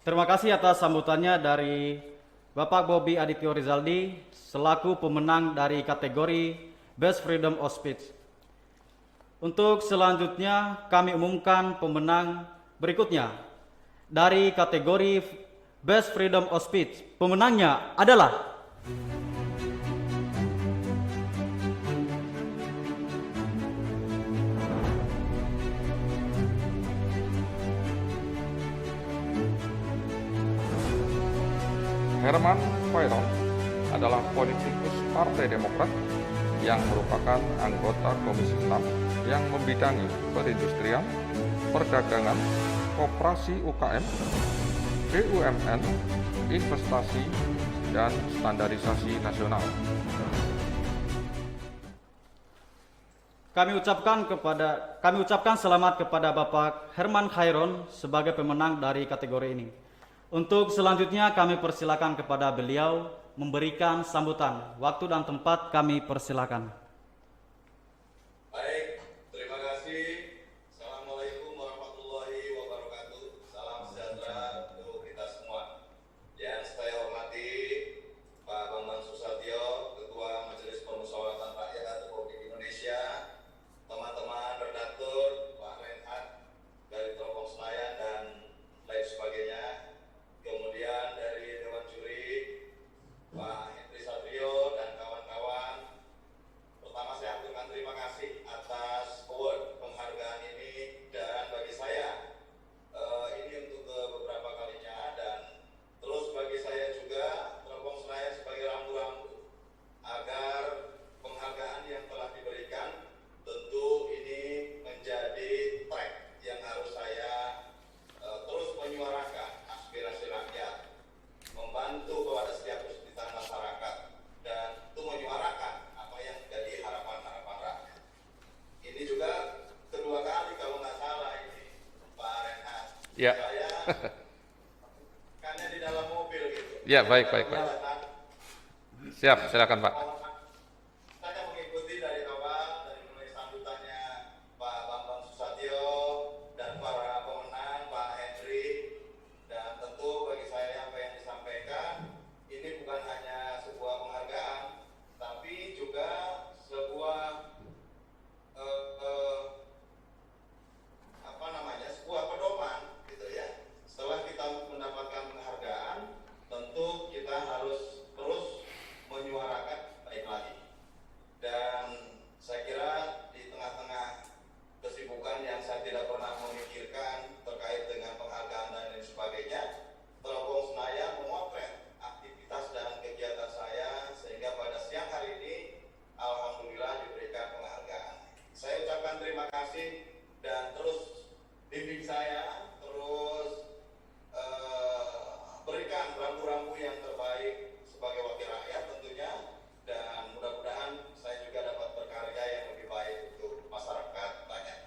Terima kasih atas sambutannya dari Bapak Bobi Adityo Rizaldi selaku pemenang dari kategori Best Freedom of Speech. Untuk selanjutnya kami umumkan pemenang berikutnya dari kategori Best Freedom of Speech. Pemenangnya adalah Herman Khairon, adalah politikus Partai Demokrat yang merupakan anggota Komisi 6 yang membidangi perindustrian, perdagangan, koperasi UKM, BUMN, investasi, dan standarisasi nasional. Kami ucapkan selamat kepada Bapak Herman Khairon sebagai pemenang dari kategori ini. Untuk selanjutnya kami persilakan kepada beliau memberikan sambutan. Waktu dan tempat kami persilakan. Baik, terima kasih. Assalamualaikum warahmatullahi wabarakatuh. Salam Ya. Saya karena di dalam mobil gitu. Ya, baik. Siap, silakan Pak. Saya mengikuti dari awal, dari mulai sambutannya Pak Bambang Susatyo dan para pemenang, Pak Henry, dan tentu bagi saya apa yang disampaikan ini bukan hanya sebuah penghargaan, tapi juga sebuah sebuah pedoman gitu ya. Setelah kita mendapatkan penghargaan, tentu kita harus terus menyuarakan baik lagi. Dan saya kira di tengah-tengah kesibukan yang saya tidak pernah memikirkan terkait dengan penghargaan dan lain sebagainya, Teropong Senayan memotret aktivitas dan kegiatan saya sehingga pada siang hari ini alhamdulillah diberikan penghargaan. Saya ucapkan terima kasih dan terus bimbing saya, terus berikan rambu-rambu yang terbaik sebagai wakil rakyat tentunya, dan mudah-mudahan saya juga dapat berkarya yang lebih baik untuk masyarakat banyak.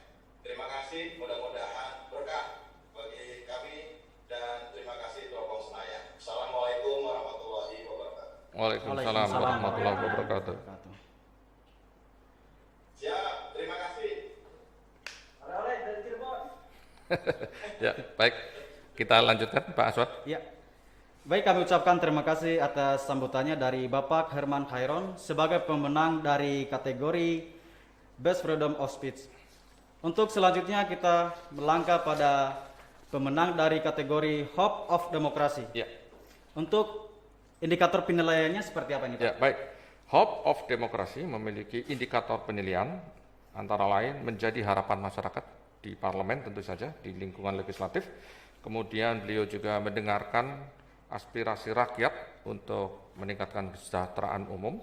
Terima kasih, mudah-mudahan berkah bagi kami dan terima kasih Teropong Senayan. Assalamualaikum warahmatullahi wabarakatuh. Waalaikumsalam warahmatullahi wabarakatuh. Siap, terima kasih. Oleh-oleh dari Cirebon. Ya, baik. Kita lanjutkan Pak Aswad. Ya. Baik, kami ucapkan terima kasih atas sambutannya dari Bapak Herman Khairon sebagai pemenang dari kategori Best Freedom of Speech. Untuk selanjutnya kita melangkah pada pemenang dari kategori Hope of Democracy. Ya. Untuk indikator penilaiannya seperti apa ini, Pak? Ya, baik. Hope of Democracy memiliki indikator penilaian antara lain menjadi harapan masyarakat di parlemen tentu saja, di lingkungan legislatif. Kemudian beliau juga mendengarkan aspirasi rakyat untuk meningkatkan kesejahteraan umum.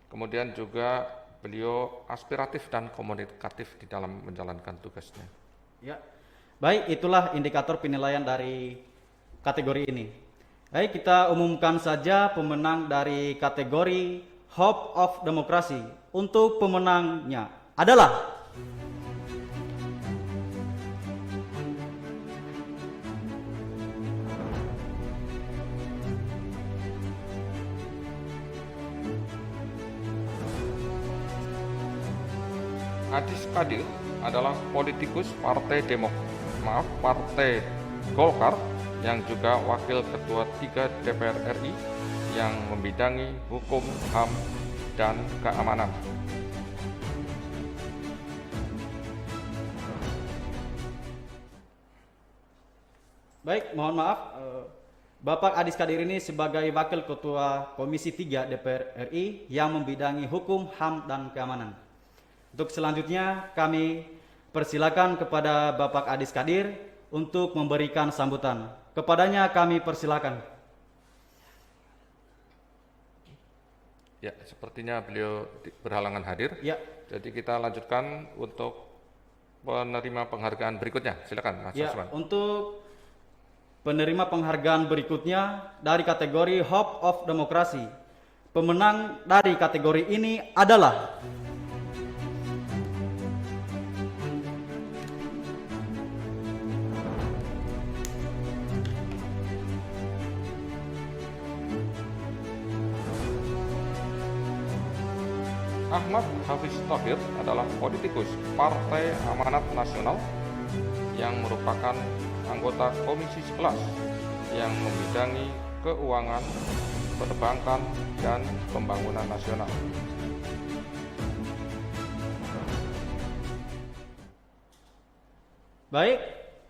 Kemudian juga beliau aspiratif dan komunikatif di dalam menjalankan tugasnya. Ya. Baik, itulah indikator penilaian dari kategori ini. Baik, kita umumkan saja pemenang dari kategori Hope of Democracy. Untuk pemenangnya adalah Adis Kadir adalah politikus Partai Golkar yang juga Wakil Ketua 3 DPR RI yang membidangi hukum, HAM, dan keamanan. baik, mohon maaf, Bapak Adis Kadir ini sebagai Wakil Ketua Komisi 3 DPR RI yang membidangi hukum, HAM, dan keamanan. Untuk selanjutnya kami persilakan kepada Bapak Adis Kadir untuk memberikan sambutan. Kepadanya kami persilakan. Ya, sepertinya beliau berhalangan hadir. Ya. Jadi kita lanjutkan untuk penerima penghargaan berikutnya. Silakan Mas Ya, Aswan. untuk penerima penghargaan berikutnya dari kategori Hope of Democracy. Pemenang dari kategori ini adalah Ahmad Hafiz Thohir adalah politikus Partai Amanat Nasional yang merupakan anggota Komisi 11 yang membidangi keuangan, perbankan, dan pembangunan nasional. baik,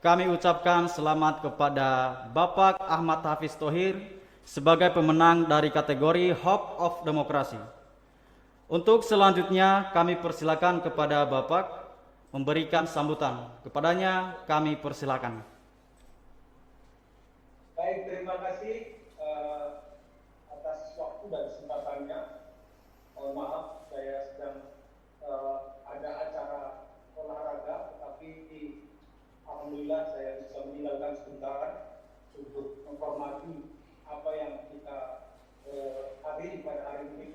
kami ucapkan selamat kepada Bapak Ahmad Hafiz Thohir sebagai pemenang dari kategori Hope of Democracy. Untuk selanjutnya kami persilakan kepada Bapak memberikan sambutan. Kepadanya kami persilakan. Baik, terima kasih atas waktu dan kesempatannya. Mohon maaf, saya sedang ada acara olahraga, tetapi alhamdulillah saya bisa meninggalkan sebentar untuk menghormati apa yang kita hadiri pada hari ini.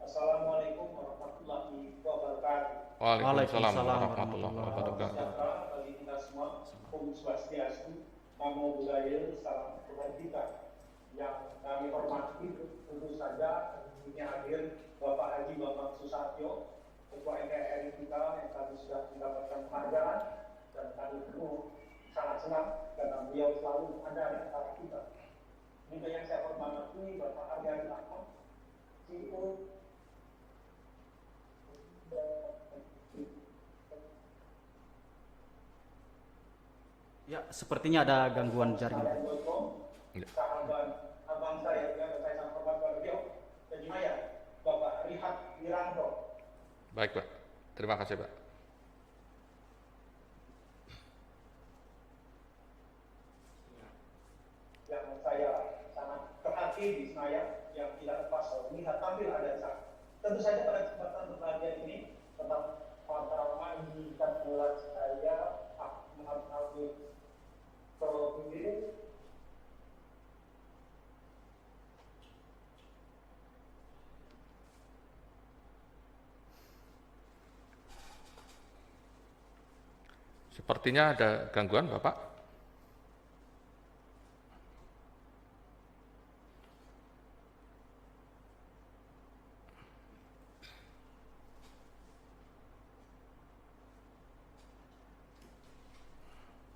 Assalamualaikum warahmatullahi wabarakatuh. Waalaikumsalam warahmatullahi wabarakatuh. Sejahtera bagi kita semua, Om Swastiastu, Namo Buddhaya, salam kebajikan. Yang kami hormati tentu saja ini hadir Bapak Haji Bambang Susatyo, Ketua NKRI kita yang tadi sudah mendapatkan penghargaan, dan kami tentu sangat senang karena beliau selalu ada di antara kita. Juga yang saya hormati Bapak Ardian Ahmad, CEO Ya, sepertinya ada gangguan jaringan. sahabat abang saya sangat hormat pada beliau, dan juga Bapak Rihat Wiranto. Baik, Pak. Terima kasih, Pak. Yang saya sangat terhati di Senayan, yang tidak lepas melihat tampil ada di sana. Tentu saja pada kesempatan berbahagia ini tetap pertama menginginkan buat saya Ahmad Abdul Sendiri. Sepertinya ada gangguan, Bapak.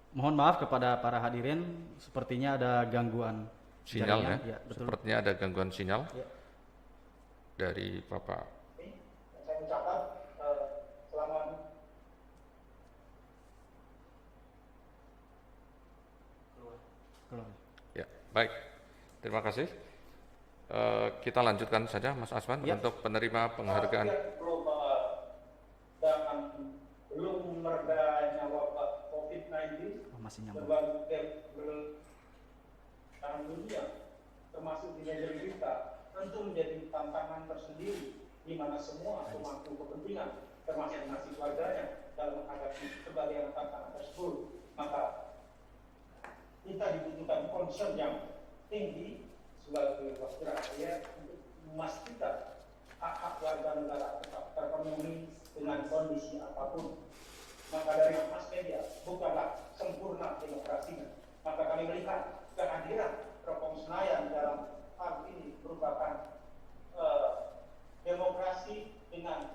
Mohon maaf kepada para hadirin, sepertinya ada gangguan Sinyal jaringan. ya, Betul. sepertinya ada gangguan sinyal Ya. dari Bapak. Saya ucapkan selamat Keluar. Ya, baik. Terima kasih. Kita lanjutkan saja, Mas Asman, Ya. untuk penerima penghargaan. global dan belum meredanya wabah COVID-19, Oh, masih nyambung. berbagai belahan dunia, termasuk di negeri kita, tentu menjadi tantangan tersendiri, di mana semua pemangku kepentingan, termasuk nasib warganya, dalam menghadapi berbagai tantangan tersebut. Maka kita dibutuhkan concern yang tinggi sebagai wakil rakyat untuk memastikan hak-hak warga negara tetap terpenuhi dengan kondisi apapun. Maka dari mas media bukanlah sempurna demokrasinya. Maka kami melihat kehadiran Propong Senayan dalam hal ini merupakan demokrasi dengan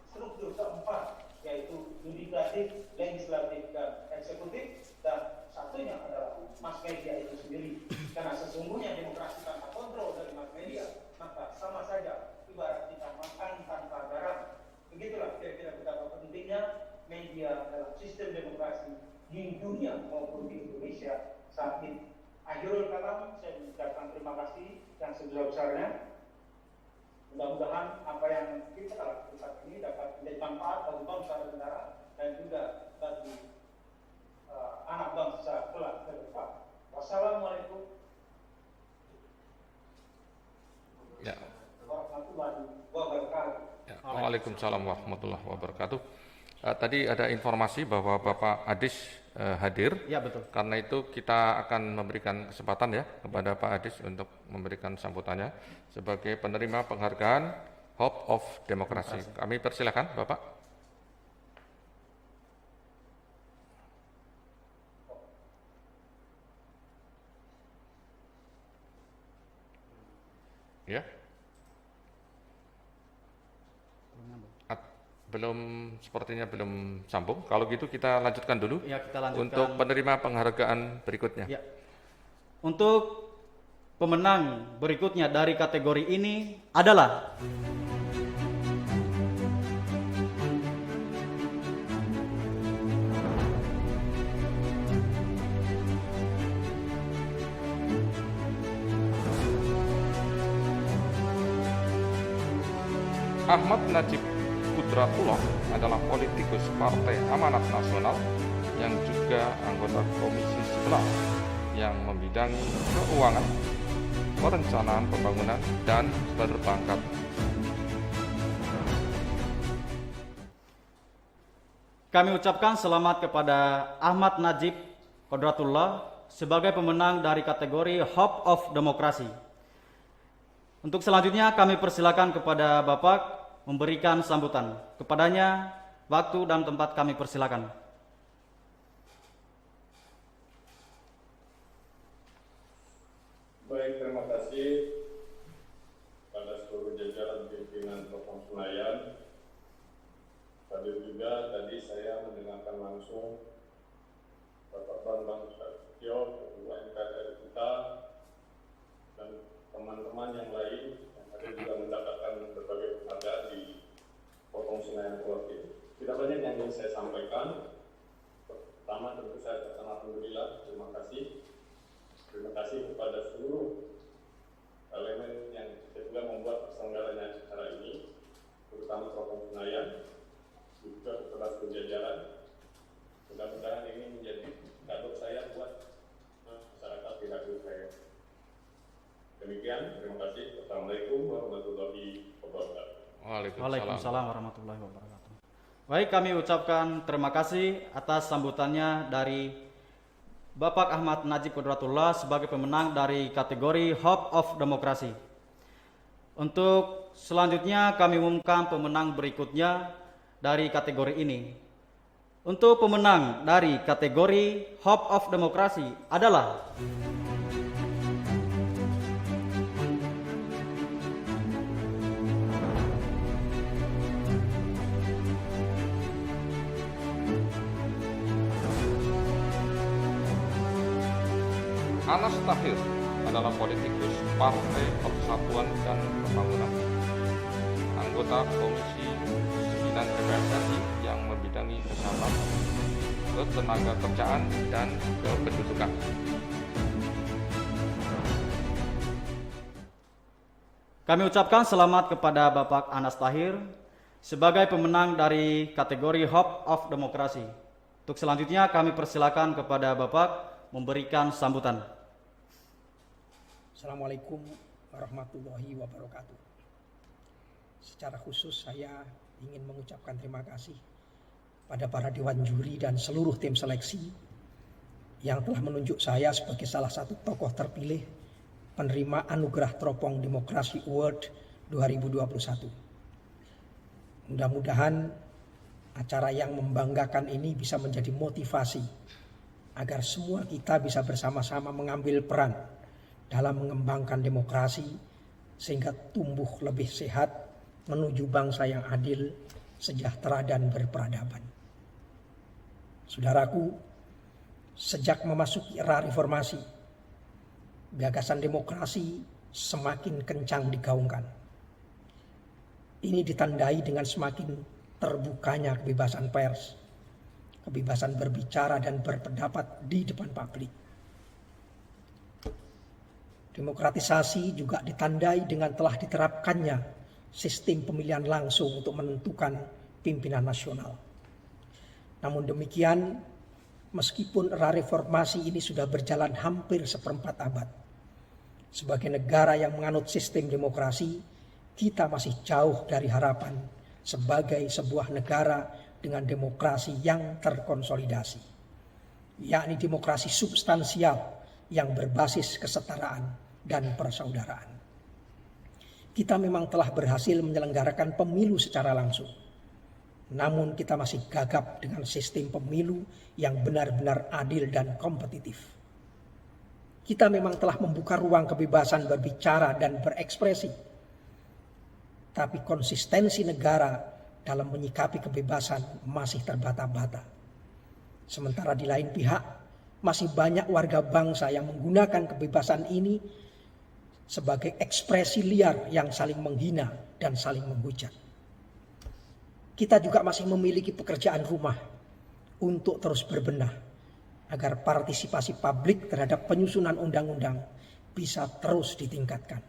struktur keempat, yaitu yudikatif, legislatif, dan eksekutif, dan satunya adalah mas media itu sendiri. Karena sesungguhnya demokrasi tanpa kontrol dari mas media, maka sama saja ibarat kita makan tanpa garam. Begitulah kira-kira betapa pentingnya media dalam sistem demokrasi di dunia maupun di Indonesia saat ini. Akhirul kalam, saya mengucapkan terima kasih yang sebesar-besarnya. Mudah-mudahan apa yang kita lakukan saat ini dapat menjadi manfaat bagi bangsa dan negara, dan juga bagi anak bangsa kelak ke depan. Wassalamualaikum Ya. warahmatullahi wabarakatuh. Ya. Waalaikumsalam warahmatullahi wabarakatuh. Tadi ada informasi bahwa Bapak Adis hadir. Ya, betul. Karena itu kita akan memberikan kesempatan ya kepada Pak Adis untuk memberikan sambutannya sebagai penerima penghargaan Hope of Demokrasi. Kami persilakan, Bapak. Ya. Sepertinya belum sambung. Kalau gitu kita lanjutkan dulu. Ya, kita lanjutkan. Untuk penerima penghargaan berikutnya. Ya. Untuk pemenang berikutnya dari kategori ini adalah Ahmad Najib Kudratullah adalah politikus Partai Amanat Nasional yang juga anggota Komisi 11 yang membidangi keuangan, perencanaan pembangunan, dan perbankan. kami ucapkan selamat kepada Ahmad Najib Kudratullah sebagai pemenang dari kategori Hope of Demokrasi. Untuk selanjutnya kami persilakan kepada Bapak memberikan sambutan. Kepadanya waktu dan tempat kami persilakan. pimpinan Propam Senayan. Hadir juga tadi saya mendengarkan langsung Bapak Bambang Susatyo, Ketua MPR kita, dan teman-teman yang lain yang tadi juga mendapatkan berbagai penghargaan di Propam Senayan Award ini. Tidak banyak yang ingin saya sampaikan. Pertama tentu saya katakan alhamdulillah, terima kasih. Terima kasih kepada seluruh elemen yang juga membuat terselenggaranya acara ini, terutama Propam Senayan, juga kepada seluruh jajaran. Mudah-mudahan ini menjadi kado saya buat masyarakat di Ragu saya. Demikian, terima kasih. Assalamualaikum warahmatullahi wabarakatuh. Waalaikumsalam warahmatullahi wabarakatuh. Baik, kami ucapkan terima kasih atas sambutannya dari Bapak Ahmad Najib Qudratullah sebagai pemenang dari kategori Hope of Demokrasi. Untuk selanjutnya kami umumkan pemenang berikutnya dari kategori ini. Untuk pemenang dari kategori Hope of Demokrasi adalah Anas Tahir, adalah politikus Partai Persatuan dan Pembangunan, anggota Komisi 9 DPR RI yang membidangi kesehatan, ketenagakerjaan, dan kependudukan. Kami ucapkan selamat kepada Bapak Anas Tahir sebagai pemenang dari kategori Hope of Demokrasi. Untuk selanjutnya kami persilakan kepada Bapak memberikan sambutan. Assalamualaikum warahmatullahi wabarakatuh. Secara khusus saya ingin mengucapkan terima kasih pada para dewan juri dan seluruh tim seleksi yang telah menunjuk saya sebagai salah satu tokoh terpilih penerima Anugerah Teropong Demokrasi Award 2021. Mudah-mudahan acara yang membanggakan ini bisa menjadi motivasi agar semua kita bisa bersama-sama mengambil peran dalam mengembangkan demokrasi sehingga tumbuh lebih sehat menuju bangsa yang adil, sejahtera, dan berperadaban. Saudaraku, sejak memasuki era reformasi, gagasan demokrasi semakin kencang digaungkan. Ini ditandai dengan semakin terbukanya kebebasan pers, kebebasan berbicara dan berpendapat di depan publik. Demokratisasi juga ditandai dengan telah diterapkannya sistem pemilihan langsung untuk menentukan pimpinan nasional. Namun demikian, meskipun era reformasi ini sudah berjalan hampir seperempat abad, sebagai negara yang menganut sistem demokrasi, kita masih jauh dari harapan sebagai sebuah negara dengan demokrasi yang terkonsolidasi, yakni demokrasi substansial yang berbasis kesetaraan dan persaudaraan. Kita memang telah berhasil menyelenggarakan pemilu secara langsung, namun kita masih gagap dengan sistem pemilu yang benar-benar adil dan kompetitif. Kita memang telah membuka ruang kebebasan berbicara dan berekspresi, tapi konsistensi negara dalam menyikapi kebebasan masih terbata-bata. Sementara di lain pihak, masih banyak warga bangsa yang menggunakan kebebasan ini sebagai ekspresi liar yang saling menghina dan saling menghujat. Kita juga masih memiliki pekerjaan rumah untuk terus berbenah agar partisipasi publik terhadap penyusunan undang-undang bisa terus ditingkatkan.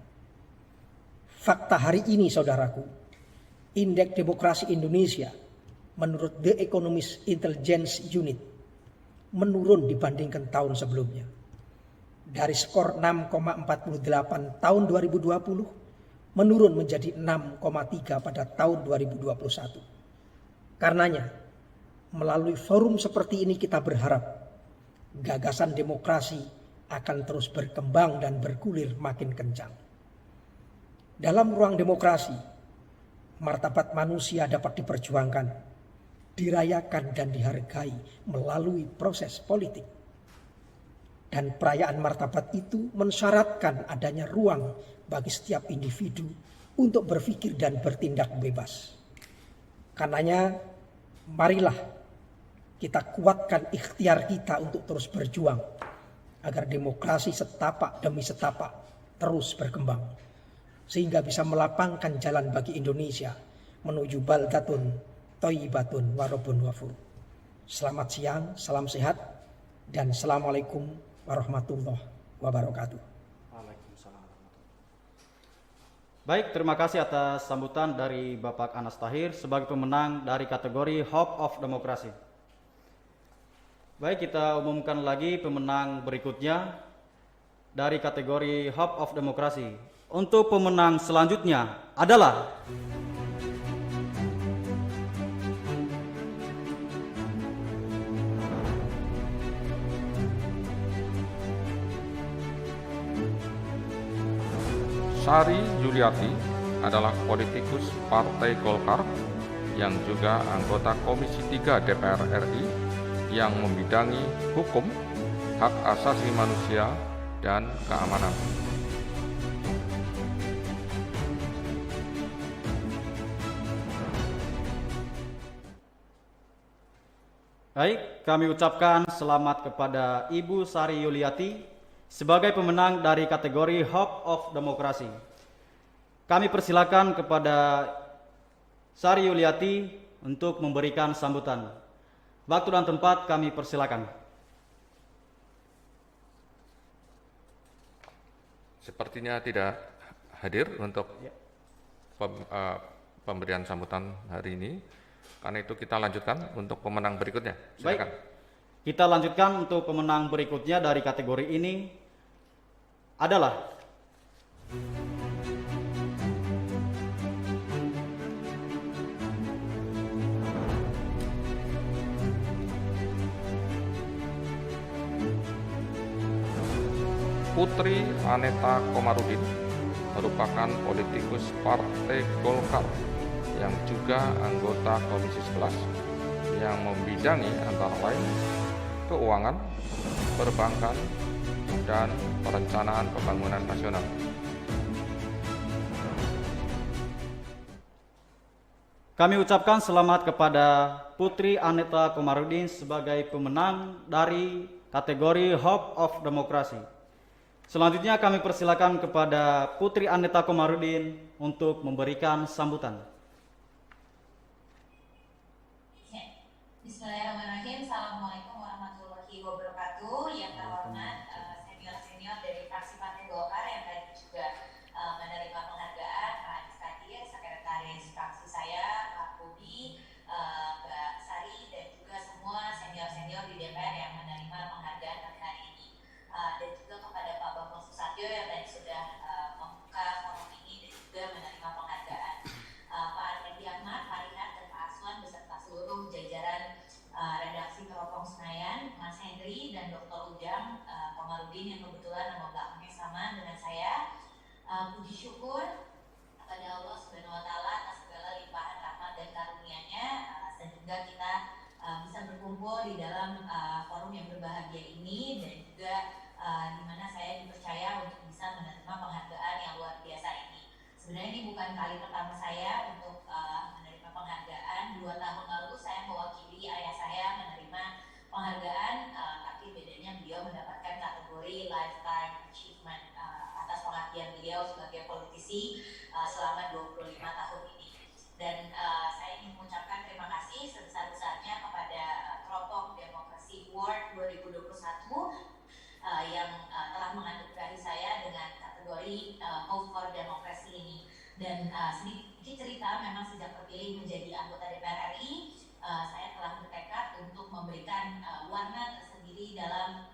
Fakta hari ini, saudaraku, Indeks Demokrasi Indonesia menurut The Economist Intelligence Unit menurun dibandingkan tahun sebelumnya. Dari skor 6,48 tahun 2020 menurun menjadi 6,3 pada tahun 2021. Karenanya, melalui forum seperti ini kita berharap gagasan demokrasi akan terus berkembang dan bergulir makin kencang. Dalam ruang demokrasi, martabat manusia dapat diperjuangkan, dirayakan dan dihargai melalui proses politik. Dan perayaan martabat itu mensyaratkan adanya ruang bagi setiap individu untuk berpikir dan bertindak bebas. Karenanya, marilah kita kuatkan ikhtiar kita untuk terus berjuang agar demokrasi setapak demi setapak terus berkembang, sehingga bisa melapangkan jalan bagi Indonesia menuju baldatun thayyibatun warabun ghafur. Selamat siang, salam sehat, dan assalamualaikum warahmatullahi wabarakatuh. Baik, terima kasih atas sambutan dari Bapak Anas Tahir sebagai pemenang dari kategori Hope of Democracy. Baik, kita umumkan lagi pemenang berikutnya dari kategori Hope of Democracy. Untuk pemenang selanjutnya adalah Sari Yuliati adalah politikus Partai Golkar yang juga anggota Komisi 3 DPR RI yang membidangi hukum, hak asasi manusia, dan keamanan. Baik, kami ucapkan selamat kepada Ibu Sari Yuliati sebagai pemenang dari kategori Hope of Democracy. Kami persilakan kepada Sari Yuliati untuk memberikan sambutan. Waktu dan tempat kami persilakan. Sepertinya tidak hadir untuk pemberian sambutan hari ini. Karena itu kita lanjutkan untuk pemenang berikutnya. Silakan. Baik, kita lanjutkan untuk pemenang berikutnya dari kategori ini adalah Putri Aneta Komarudin, merupakan politikus Partai Golkar yang juga anggota Komisi 11 yang membidangi antara lain keuangan, perbankan, dan perencanaan pembangunan nasional. kami ucapkan selamat kepada Putri Aneta Komarudin sebagai pemenang dari kategori Hope of Democracy. Selanjutnya kami persilakan kepada Putri Aneta Komarudin untuk memberikan sambutan. Bismillahirrahmanirrahim. Assalamualaikum warahmatullahi wabarakatuh. Yang terhormat senior-senior dari fraksi Partai Golkar yang tadi juga menerima penghargaan, Pak Anis Tahir, sekretaris fraksi saya, Pak Budi, Mbak Sari, dan juga semua senior-senior di DPR yang menerima penghargaan pada hari ini. Dan juga kepada Pak Bambang Susatyo yang tadi sudah membuka forum ini dan juga menerima penghargaan. Pak Artendi Ahmad, Pak Rihat, dan Pak Aswan beserta seluruh jajaran redaksi Teropong Senayan, Mas Henry dan Dr. Ujang Komarudin yang kebetulan nama belakangnya sama dengan saya. Puji syukur kepada Allah Subhanahu wa Ta'ala atas segala limpahan rahmat dan karunia-Nya, sehingga kita bisa berkumpul di dalam forum yang berbahagia ini, dan juga di mana saya dipercaya untuk bisa menerima penghargaan yang luar biasa ini. Sebenarnya ini bukan kali pertama saya untuk menerima penghargaan. 2 tahun lalu saya mewakili ayah saya menerima penghargaan, tapi bedanya beliau mendapatkan kategori Lifetime Achievement atas pengabdian beliau sebagai politisi selama 25 tahun ini. Dan saya ingin mengucapkan terima kasih sebesar-besarnya kepada Teropong Democracy Award 2021 yang telah menganugerahi saya dengan kategori Hope for Democracy ini. Dan sedikit cerita, memang sejak terpilih menjadi anggota DPR RI, saya telah bertekad untuk memberikan warna tersendiri dalam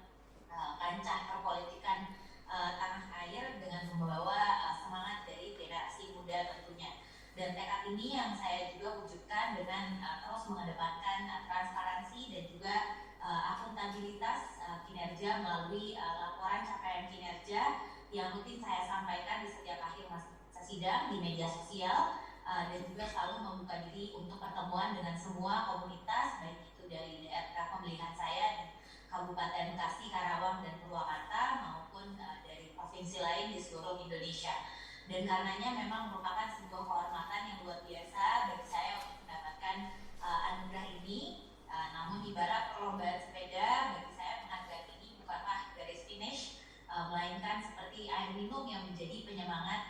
kancah perpolitikan tanah air dengan membawa semangat dari generasi muda tentunya. Dan tekad ini yang saya juga wujudkan dengan terus mengedepankan transparansi dan juga akuntabilitas kinerja melalui laporan capaian kinerja yang rutin saya sampaikan di setiap akhir masa sidang di media sosial, dan juga selalu membuka diri untuk pertemuan dengan semua komunitas, baik itu dari daerah pemilihan saya di Kabupaten Bekasi, Karawang, dan Purwakarta, maupun dari provinsi lain di seluruh Indonesia. Dan karenanya memang merupakan sebuah kehormatan yang luar biasa bagi saya untuk mendapatkan anugerah ini. Namun ibarat perlombaan sepeda, bagi saya penghargaan ini bukanlah garis finish, melainkan seperti air minum yang menjadi penyemangat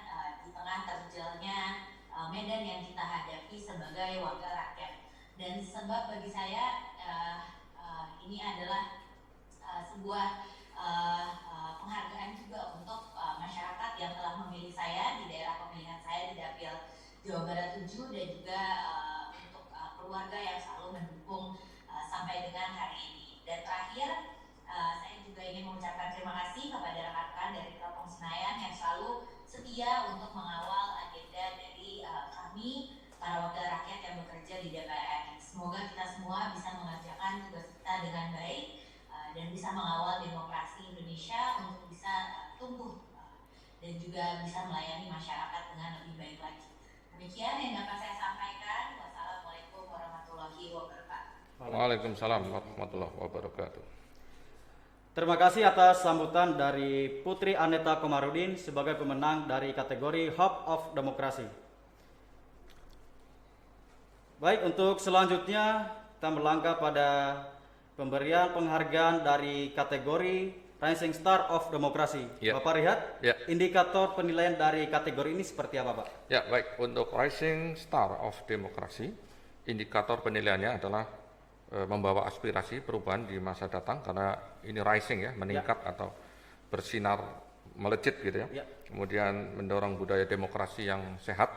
di tengah terjalnya medan yang kita hadapi sebagai wakil rakyat. Dan sebab bagi saya ini adalah sebuah penghargaan juga untuk masyarakat yang telah memilih saya di daerah pemilihan saya di Dapil Jawa Barat 7, dan juga untuk keluarga yang selalu mendukung sampai dengan hari ini. Dan terakhir, saya juga ingin mengucapkan terima kasih kepada rekan-rekan dari Teropong Senayan yang selalu setia untuk mengawal agenda dari kami, para wakil rakyat yang bekerja di DPR. Semoga kita semua bisa mengerjakan tugas kita dengan baik dan bisa mengawal demokrasi Indonesia untuk bisa tumbuh dan juga bisa melayani masyarakat dengan lebih baik lagi. Demikian yang dapat saya sampaikan. Wassalamualaikum warahmatullahi wabarakatuh. Waalaikumsalam warahmatullahi wabarakatuh. Terima kasih atas sambutan dari Putri Aneta Komarudin sebagai pemenang dari kategori Hope of Demokrasi. Baik, untuk selanjutnya kita melangkah pada pemberian penghargaan dari kategori Rising Star of Demokrasi. Ya. Bapak Rihat, ya. Indikator penilaian dari kategori ini seperti apa, Pak? Ya, baik. Untuk Rising Star of Demokrasi, indikator penilaiannya adalah membawa aspirasi perubahan di masa datang, karena ini rising ya, meningkat atau bersinar melejit gitu ya. Kemudian mendorong budaya demokrasi yang sehat.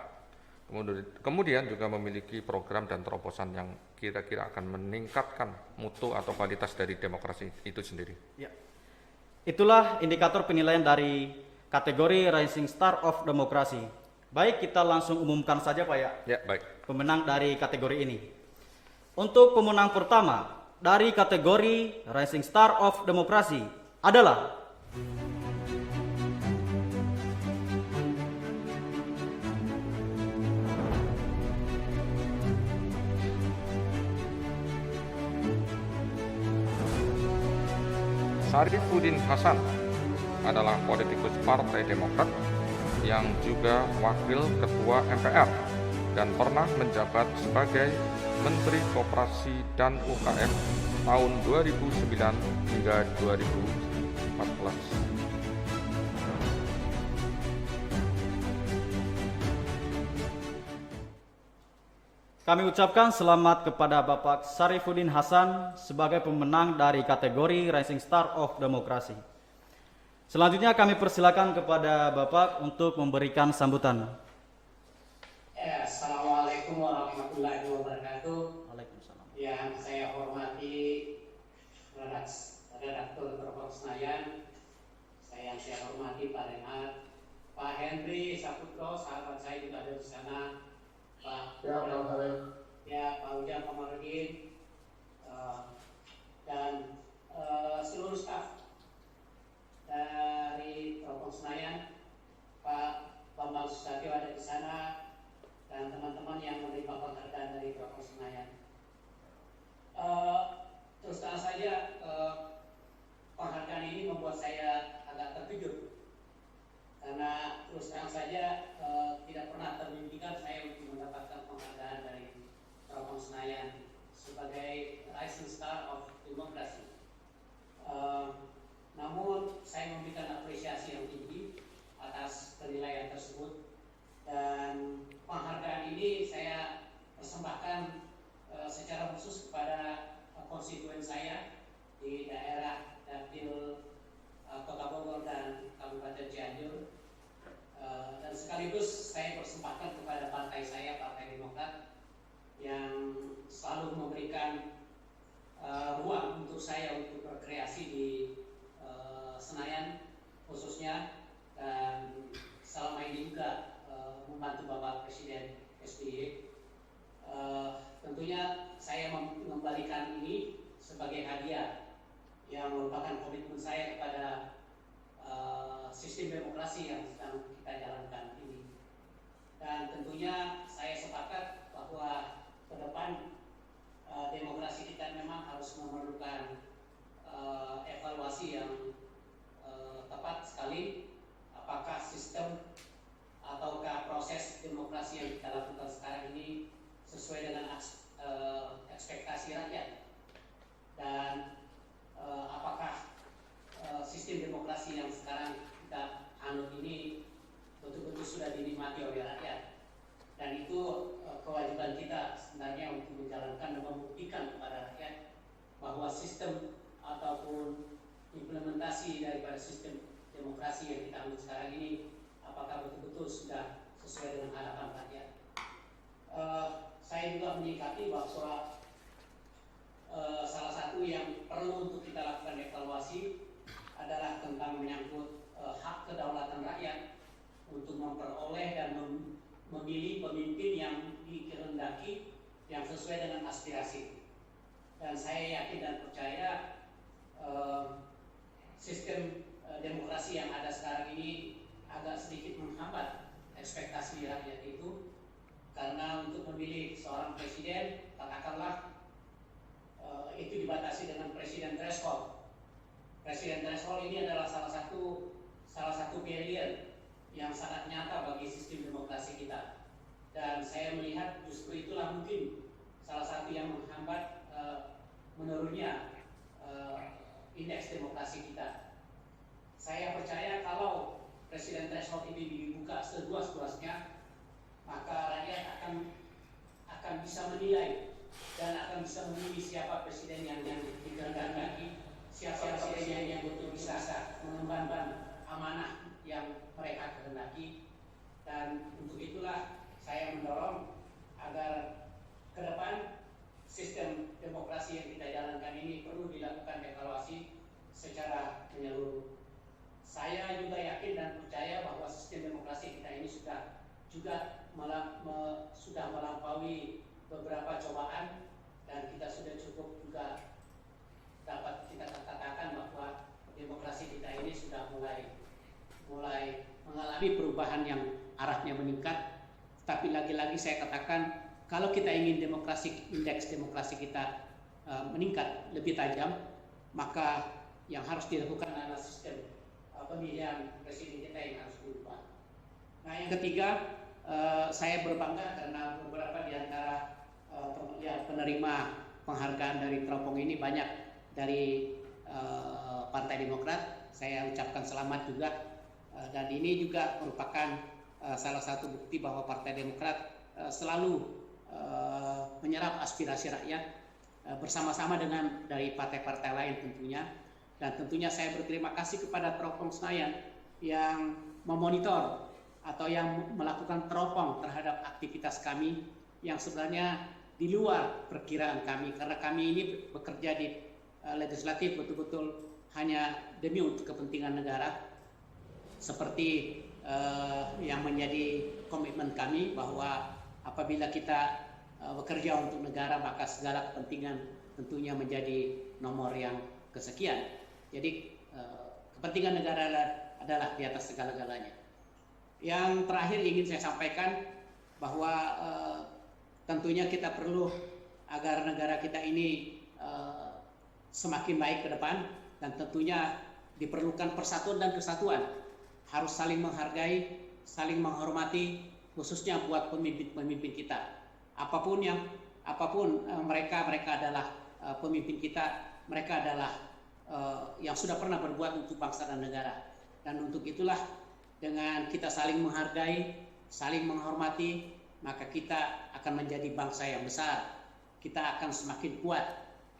Kemudian juga memiliki program dan terobosan yang kira-kira akan meningkatkan mutu atau kualitas dari demokrasi itu sendiri. Ya. Itulah indikator penilaian dari kategori Rising Star of Demokrasi. Baik, kita langsung umumkan saja Pak ya. Ya, baik. Pemenang dari kategori ini. Untuk pemenang pertama dari kategori Rising Star of Demokrasi adalah Syarifuddin Hasan, adalah politikus Partai Demokrat yang juga wakil ketua MPR dan pernah menjabat sebagai Menteri Koperasi dan UKM tahun 2009 hingga 2014. Kami ucapkan selamat kepada Bapak Syarifuddin Hasan sebagai pemenang dari kategori Rising Star of Demokrasi. Selanjutnya kami persilakan kepada Bapak untuk memberikan sambutan. Assalamualaikum warahmatullahi wabarakatuh. Waalaikumsalam. Yang saya hormati redaktur Teropong Senayan, yang saya hormati Pak Renhat, Pak Henry Saputro, sahabat saya juga ada di sana. Pak Pak Ujang Komarudin, dan seluruh staf dari Teropong Senayan, Pak Bambang Susatyo ada di sana, dan teman-teman yang menerima penghargaan dari Teropong Senayan. Terus terang saja, penghargaan ini membuat saya agak terkejut. Karena terus terang saja tidak pernah termimpikan saya untuk mendapatkan penghargaan dari Teropong Senayan sebagai Rising Star of Demokrasi. Namun saya memberikan apresiasi yang tinggi atas penilaian tersebut, dan penghargaan ini saya persembahkan secara khusus kepada konstituen saya di daerah Dapil Kota Bogor dan Kabupaten Cianjur, dan sekaligus saya persembahkan kepada partai saya, Partai Demokrat, yang selalu memberikan ruang untuk saya untuk berkreasi di Senayan khususnya, dan selama ini juga membantu Bapak Presiden SBY. Tentunya saya mengembalikan ini sebagai hadiah yang merupakan komitmen saya kepada sistem demokrasi yang sedang kita jalankan ini. Dan tentunya saya sepakat bahwa ke depan demokrasi kita memang harus memerlukan evaluasi yang tepat sekali, apakah sistem kewajiban kita sebenarnya untuk menjalankan dan membuktikan kepada rakyat bahwa sistem ataupun implementasi daripada sistem demokrasi yang kita anut sekarang ini apakah betul-betul sudah sesuai dengan harapan rakyat. Saya juga menyikapi bahwa salah satu yang perlu untuk kita lakukan evaluasi adalah tentang menyangkut hak kedaulatan rakyat untuk memperoleh dan memilih pemimpin yang dikehendaki yang sesuai dengan aspirasi. Dan saya yakin dan percaya sistem demokrasi yang ada sekarang ini agak sedikit menghambat ekspektasi rakyat itu, karena untuk memilih seorang presiden katakanlah itu dibatasi dengan presiden threshold. Presiden threshold ini adalah salah satu barrier yang sangat nyata bagi sistem demokrasi kita, dan saya melihat justru itulah mungkin salah satu yang menghambat menurunnya indeks demokrasi kita. Saya percaya kalau presiden threshold ini dibuka seluas-luasnya, maka rakyat akan bisa menilai dan akan bisa memilih siapa presiden yang dikehendaki, siapa presiden yang betul bisa mengemban amanah yang mereka kehendaki. Dan untuk itulah saya mendorong agar ke depan sistem demokrasi yang kita jalankan ini perlu dilakukan evaluasi secara menyeluruh. Saya juga yakin dan percaya bahwa sistem demokrasi kita ini sudah melampaui beberapa cobaan, dan kita sudah cukup juga dapat kita katakan bahwa demokrasi kita ini sudah mulai mengalami perubahan yang arahnya meningkat. Tapi lagi-lagi saya katakan, kalau kita ingin indeks demokrasi kita meningkat lebih tajam, maka yang harus dilakukan adalah sistem pemilihan presiden kita yang harus berubah. Nah, yang ketiga, saya berbangga karena beberapa di antara penerima penghargaan dari Teropong ini banyak dari Partai Demokrat. Saya ucapkan selamat juga, dan ini juga merupakan salah satu bukti bahwa Partai Demokrat selalu menyerap aspirasi rakyat bersama-sama dengan dari partai-partai lain tentunya. Dan tentunya saya berterima kasih kepada Teropong Senayan yang memonitor atau yang melakukan teropong terhadap aktivitas kami yang sebenarnya di luar perkiraan kami, karena kami ini bekerja di legislatif betul-betul hanya demi untuk kepentingan negara, seperti yang menjadi komitmen kami bahwa apabila kita bekerja untuk negara, maka segala kepentingan tentunya menjadi nomor yang kesekian. Jadi kepentingan negara adalah di atas segala-galanya. Yang terakhir ingin saya sampaikan bahwa tentunya kita perlu agar negara kita ini semakin baik ke depan, dan tentunya diperlukan persatuan dan kesatuan. Harus saling menghargai, saling menghormati, khususnya buat pemimpin-pemimpin kita. Apapun mereka adalah pemimpin kita, mereka adalah yang sudah pernah berbuat untuk bangsa dan negara. Dan untuk itulah dengan kita saling menghargai, saling menghormati, maka kita akan menjadi bangsa yang besar. Kita akan semakin kuat,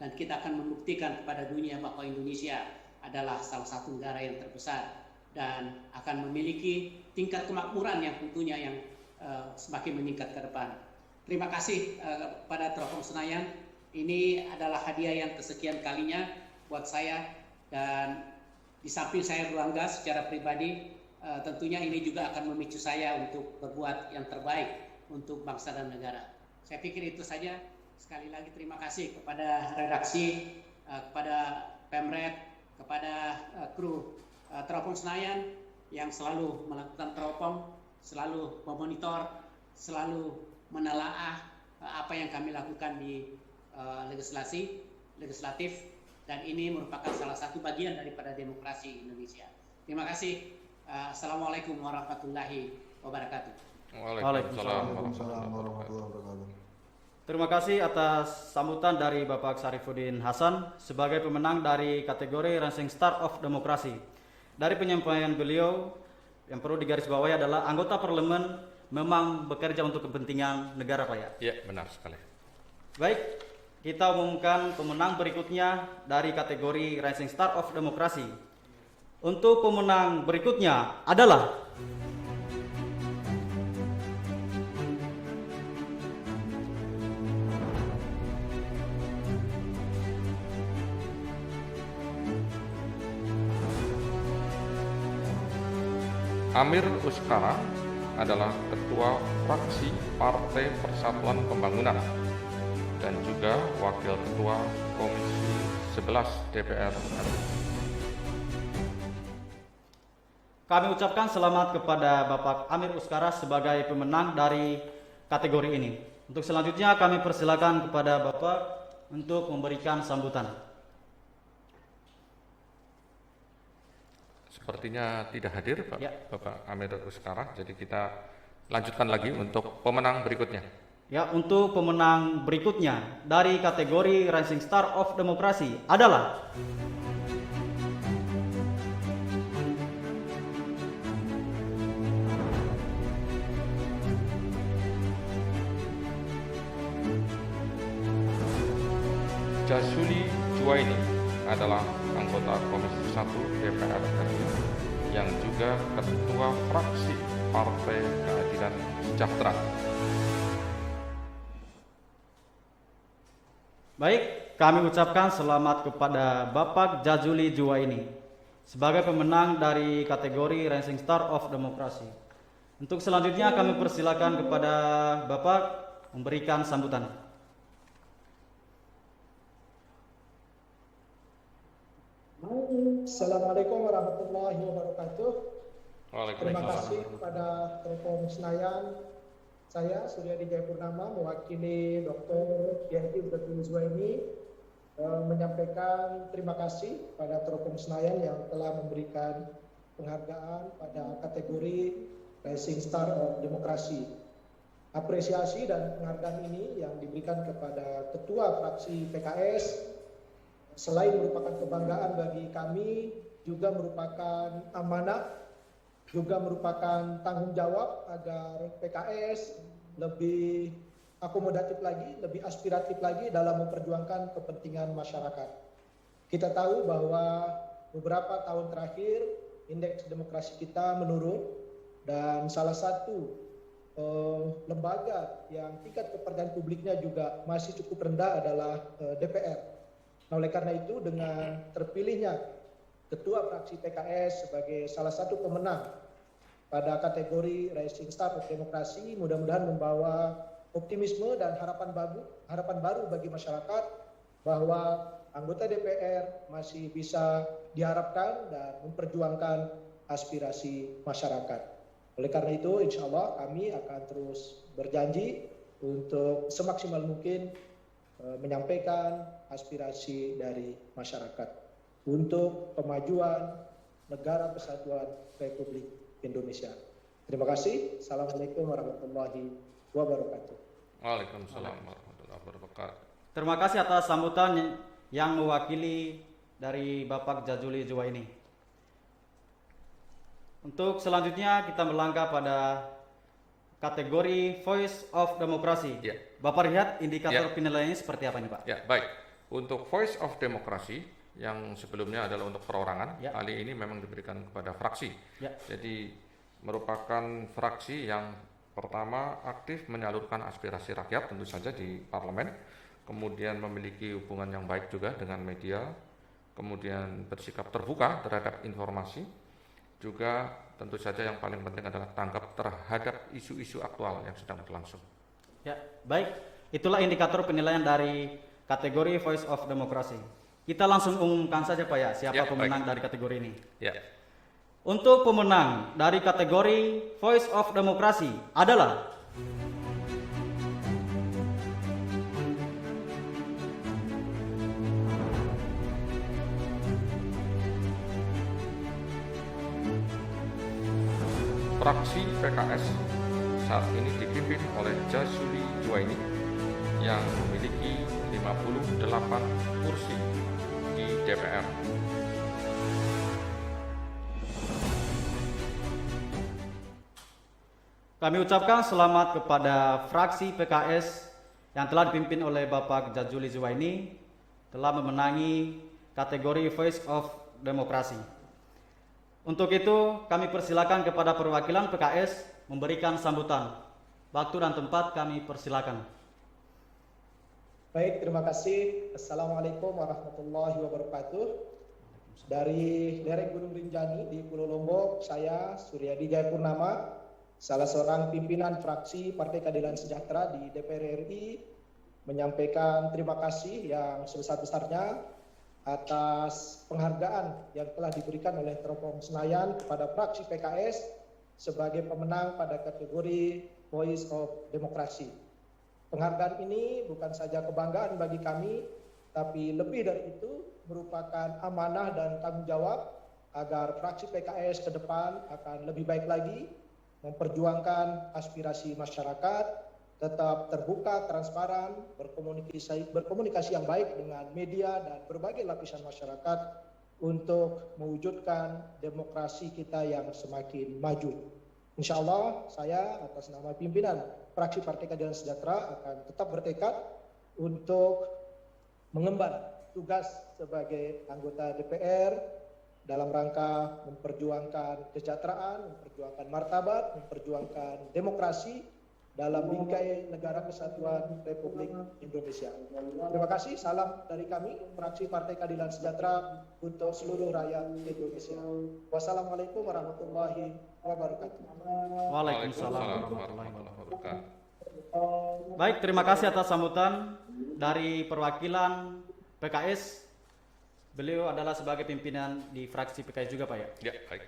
dan kita akan membuktikan kepada dunia bahwa Indonesia adalah salah satu negara yang terbesar dan akan memiliki tingkat kemakmuran yang tentunya yang semakin meningkat ke depan. Terima kasih pada Teropong Senayan. Ini adalah hadiah yang kesekian kalinya buat saya, dan di samping saya bangga secara pribadi, tentunya ini juga akan memicu saya untuk berbuat yang terbaik untuk bangsa dan negara. Saya pikir itu saja. Sekali lagi terima kasih kepada redaksi, kepada Pemret, kepada kru Teropong Senayan yang selalu melakukan teropong, selalu memonitor, selalu menelaah apa yang kami lakukan di legislatif, dan ini merupakan salah satu bagian daripada demokrasi Indonesia. Terima kasih. Assalamualaikum warahmatullahi wabarakatuh. Waalaikumsalam warahmatullahi wabarakatuh. Terima kasih atas sambutan dari Bapak Syarifuddin Hasan sebagai pemenang dari kategori Rising Star of Demokrasi. Dari penyampaian beliau, yang perlu digarisbawahi adalah anggota parlemen memang bekerja untuk kepentingan negara, Pak ya? Iya, benar sekali. Baik, kita umumkan pemenang berikutnya dari kategori Rising Star of Demokrasi. Untuk pemenang berikutnya adalah Amir Uskara adalah Ketua Fraksi Partai Persatuan Pembangunan dan juga Wakil Ketua Komisi 11 DPR RI. kami ucapkan selamat kepada Bapak Amir Uskara sebagai pemenang dari kategori ini. Untuk selanjutnya kami persilakan kepada Bapak untuk memberikan sambutan. Sepertinya tidak hadir Pak, Ya. Bapak Amir Uskara, jadi kita lanjutkan lagi untuk pemenang berikutnya. Ya, untuk pemenang berikutnya dari kategori Rising Star of Demokrasi adalah Jasuli Juwaini adalah anggota Komisi 1 DPR RI yang juga Ketua Fraksi Partai Keadilan Sejahtera. baik, kami ucapkan selamat kepada Bapak Jazuli Juwaini sebagai pemenang dari kategori Rising Star of Demokrasi. Untuk selanjutnya kami persilakan kepada Bapak memberikan sambutan. Assalamualaikum warahmatullahi wabarakatuh. Terima kasih Waalaikumsalam. kepada Telkom Senayan. Saya Suryadi Jayapurnama mewakili Dr. Yahdi Abdul Zuwaini menyampaikan terima kasih pada Telkom Senayan yang telah memberikan penghargaan pada kategori Rising Star of Demokrasi. Apresiasi dan penghargaan ini yang diberikan kepada Ketua Fraksi PKS selain merupakan kebanggaan bagi kami, juga merupakan amanah, juga merupakan tanggung jawab agar PKS lebih akomodatif lagi, lebih aspiratif lagi dalam memperjuangkan kepentingan masyarakat. Kita tahu bahwa beberapa tahun terakhir indeks demokrasi kita menurun dan salah satu lembaga yang tingkat kepercayaan publiknya juga masih cukup rendah adalah DPR. Nah, oleh karena itu dengan terpilihnya Ketua Fraksi PKS sebagai salah satu pemenang pada kategori Rising Star of Demokrasi mudah-mudahan membawa optimisme dan harapan baru bagi masyarakat bahwa anggota DPR masih bisa diharapkan dan memperjuangkan aspirasi masyarakat. Oleh karena itu insya Allah kami akan terus berjanji untuk semaksimal mungkin menyampaikan aspirasi dari masyarakat untuk kemajuan negara kesatuan Republik Indonesia. Terima kasih. Assalamualaikum warahmatullahi wabarakatuh. Waalaikumsalam warahmatullahi wabarakatuh. Terima kasih atas sambutan yang mewakili dari Bapak Jazuli Juwaini. Untuk selanjutnya kita melangkah pada kategori Voice of Demokrasi. Ya. Bapak lihat indikator penilaiannya seperti apa nih Pak? Ya, baik. Untuk Voice of Demokrasi yang sebelumnya adalah untuk perorangan, Ya. kali ini memang diberikan kepada fraksi. Ya. Jadi merupakan fraksi yang pertama aktif menyalurkan aspirasi rakyat tentu saja di parlemen, kemudian memiliki hubungan yang baik juga dengan media, kemudian bersikap terbuka terhadap informasi, juga tentu saja yang paling penting adalah tanggap terhadap isu-isu aktual yang sedang berlangsung. Ya, baik. Itulah indikator penilaian dari kategori Voice of Demokrasi. Kita langsung umumkan saja Pak ya, siapa Ya, pemenang baik. dari kategori ini. Ya. Untuk pemenang dari kategori Voice of Demokrasi adalah Fraksi PKS saat ini dipimpin oleh Jazuli Juwaini yang memiliki 58 kursi di DPR. Kami ucapkan selamat kepada fraksi PKS yang telah dipimpin oleh Bapak Jazuli Zuwaini telah memenangi kategori Voice of Demokrasi. Untuk itu, kami persilakan kepada perwakilan PKS memberikan sambutan. Waktu dan tempat kami persilakan. Baik, terima kasih. Assalamualaikum warahmatullahi wabarakatuh. Dari lereng Gunung Rinjani di Pulau Lombok, saya Suryadi Jayapurnama, salah seorang pimpinan fraksi Partai Keadilan Sejahtera di DPR RI, menyampaikan terima kasih yang sebesar-besarnya atas penghargaan yang telah diberikan oleh Teropong Senayan kepada fraksi PKS sebagai pemenang pada kategori Voice of Demokrasi. Penghargaan ini bukan saja kebanggaan bagi kami, tapi lebih dari itu merupakan amanah dan tanggung jawab agar fraksi PKS ke depan akan lebih baik lagi memperjuangkan aspirasi masyarakat, tetap terbuka, transparan, berkomunikasi yang baik dengan media dan berbagai lapisan masyarakat untuk mewujudkan demokrasi kita yang semakin maju. Insya Allah saya atas nama pimpinan fraksi Partai Keadilan Sejahtera akan tetap bertekad untuk mengemban tugas sebagai anggota DPR dalam rangka memperjuangkan kesejahteraan, memperjuangkan martabat, memperjuangkan demokrasi dalam bingkai negara kesatuan Republik Indonesia. Terima kasih, salam dari kami, fraksi Partai Keadilan Sejahtera untuk seluruh rakyat Indonesia. Wassalamualaikum warahmatullahi wabarakatuh. Waalaikumsalam warahmatullahi wabarakatuh. Baik, terima kasih atas sambutan dari perwakilan PKS. Beliau adalah sebagai pimpinan di fraksi PKS juga, Pak ya? Ya, baik.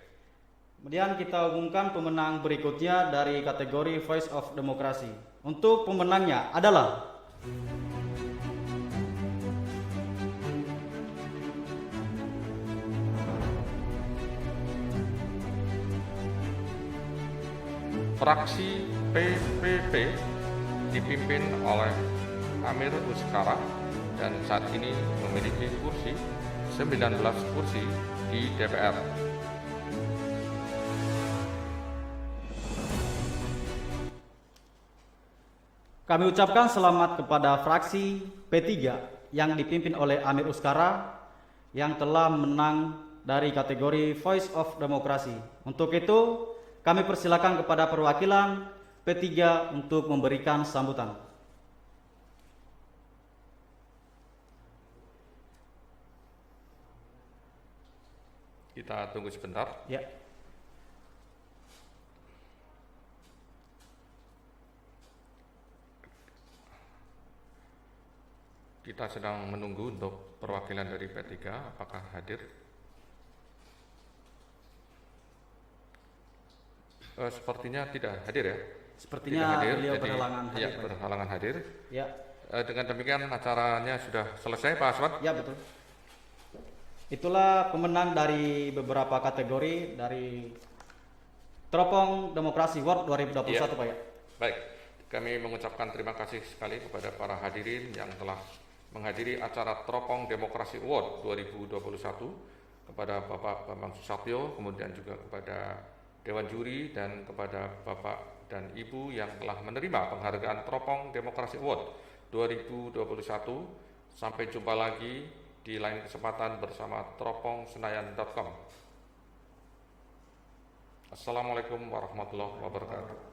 Kemudian kita umumkan pemenang berikutnya dari kategori Voice of Demokrasi. Untuk pemenangnya adalah fraksi PPP dipimpin oleh Amir Uskara dan saat ini memiliki 19 kursi di DPR. Kami ucapkan selamat kepada fraksi P3 yang dipimpin oleh Amir Uskara yang telah menang dari kategori Voice of Demokrasi. Untuk itu, kami persilakan kepada perwakilan P3 untuk memberikan sambutan. Kita tunggu sebentar. Ya. Kita sedang menunggu untuk perwakilan dari P3 apakah hadir. Sepertinya tidak hadir ya. Sepertinya tidak hadir, beliau jadi, berhalangan hadir. Ya, berhalangan hadir. Ya. Dengan demikian acaranya sudah selesai, Pak Aswad. Ya, betul. Itulah pemenang dari beberapa kategori dari Teropong Demokrasi World 2021, ya. Pak ya. Baik, kami mengucapkan terima kasih sekali kepada para hadirin yang telah menghadiri acara Teropong Demokrasi Award 2021, kepada Bapak Bambang Susatyo, kemudian juga kepada Dewan Juri dan kepada Bapak dan Ibu yang telah menerima penghargaan Teropong Demokrasi Award 2021. Sampai jumpa lagi di lain kesempatan bersama teropongsenayan.com. Assalamualaikum warahmatullahi wabarakatuh.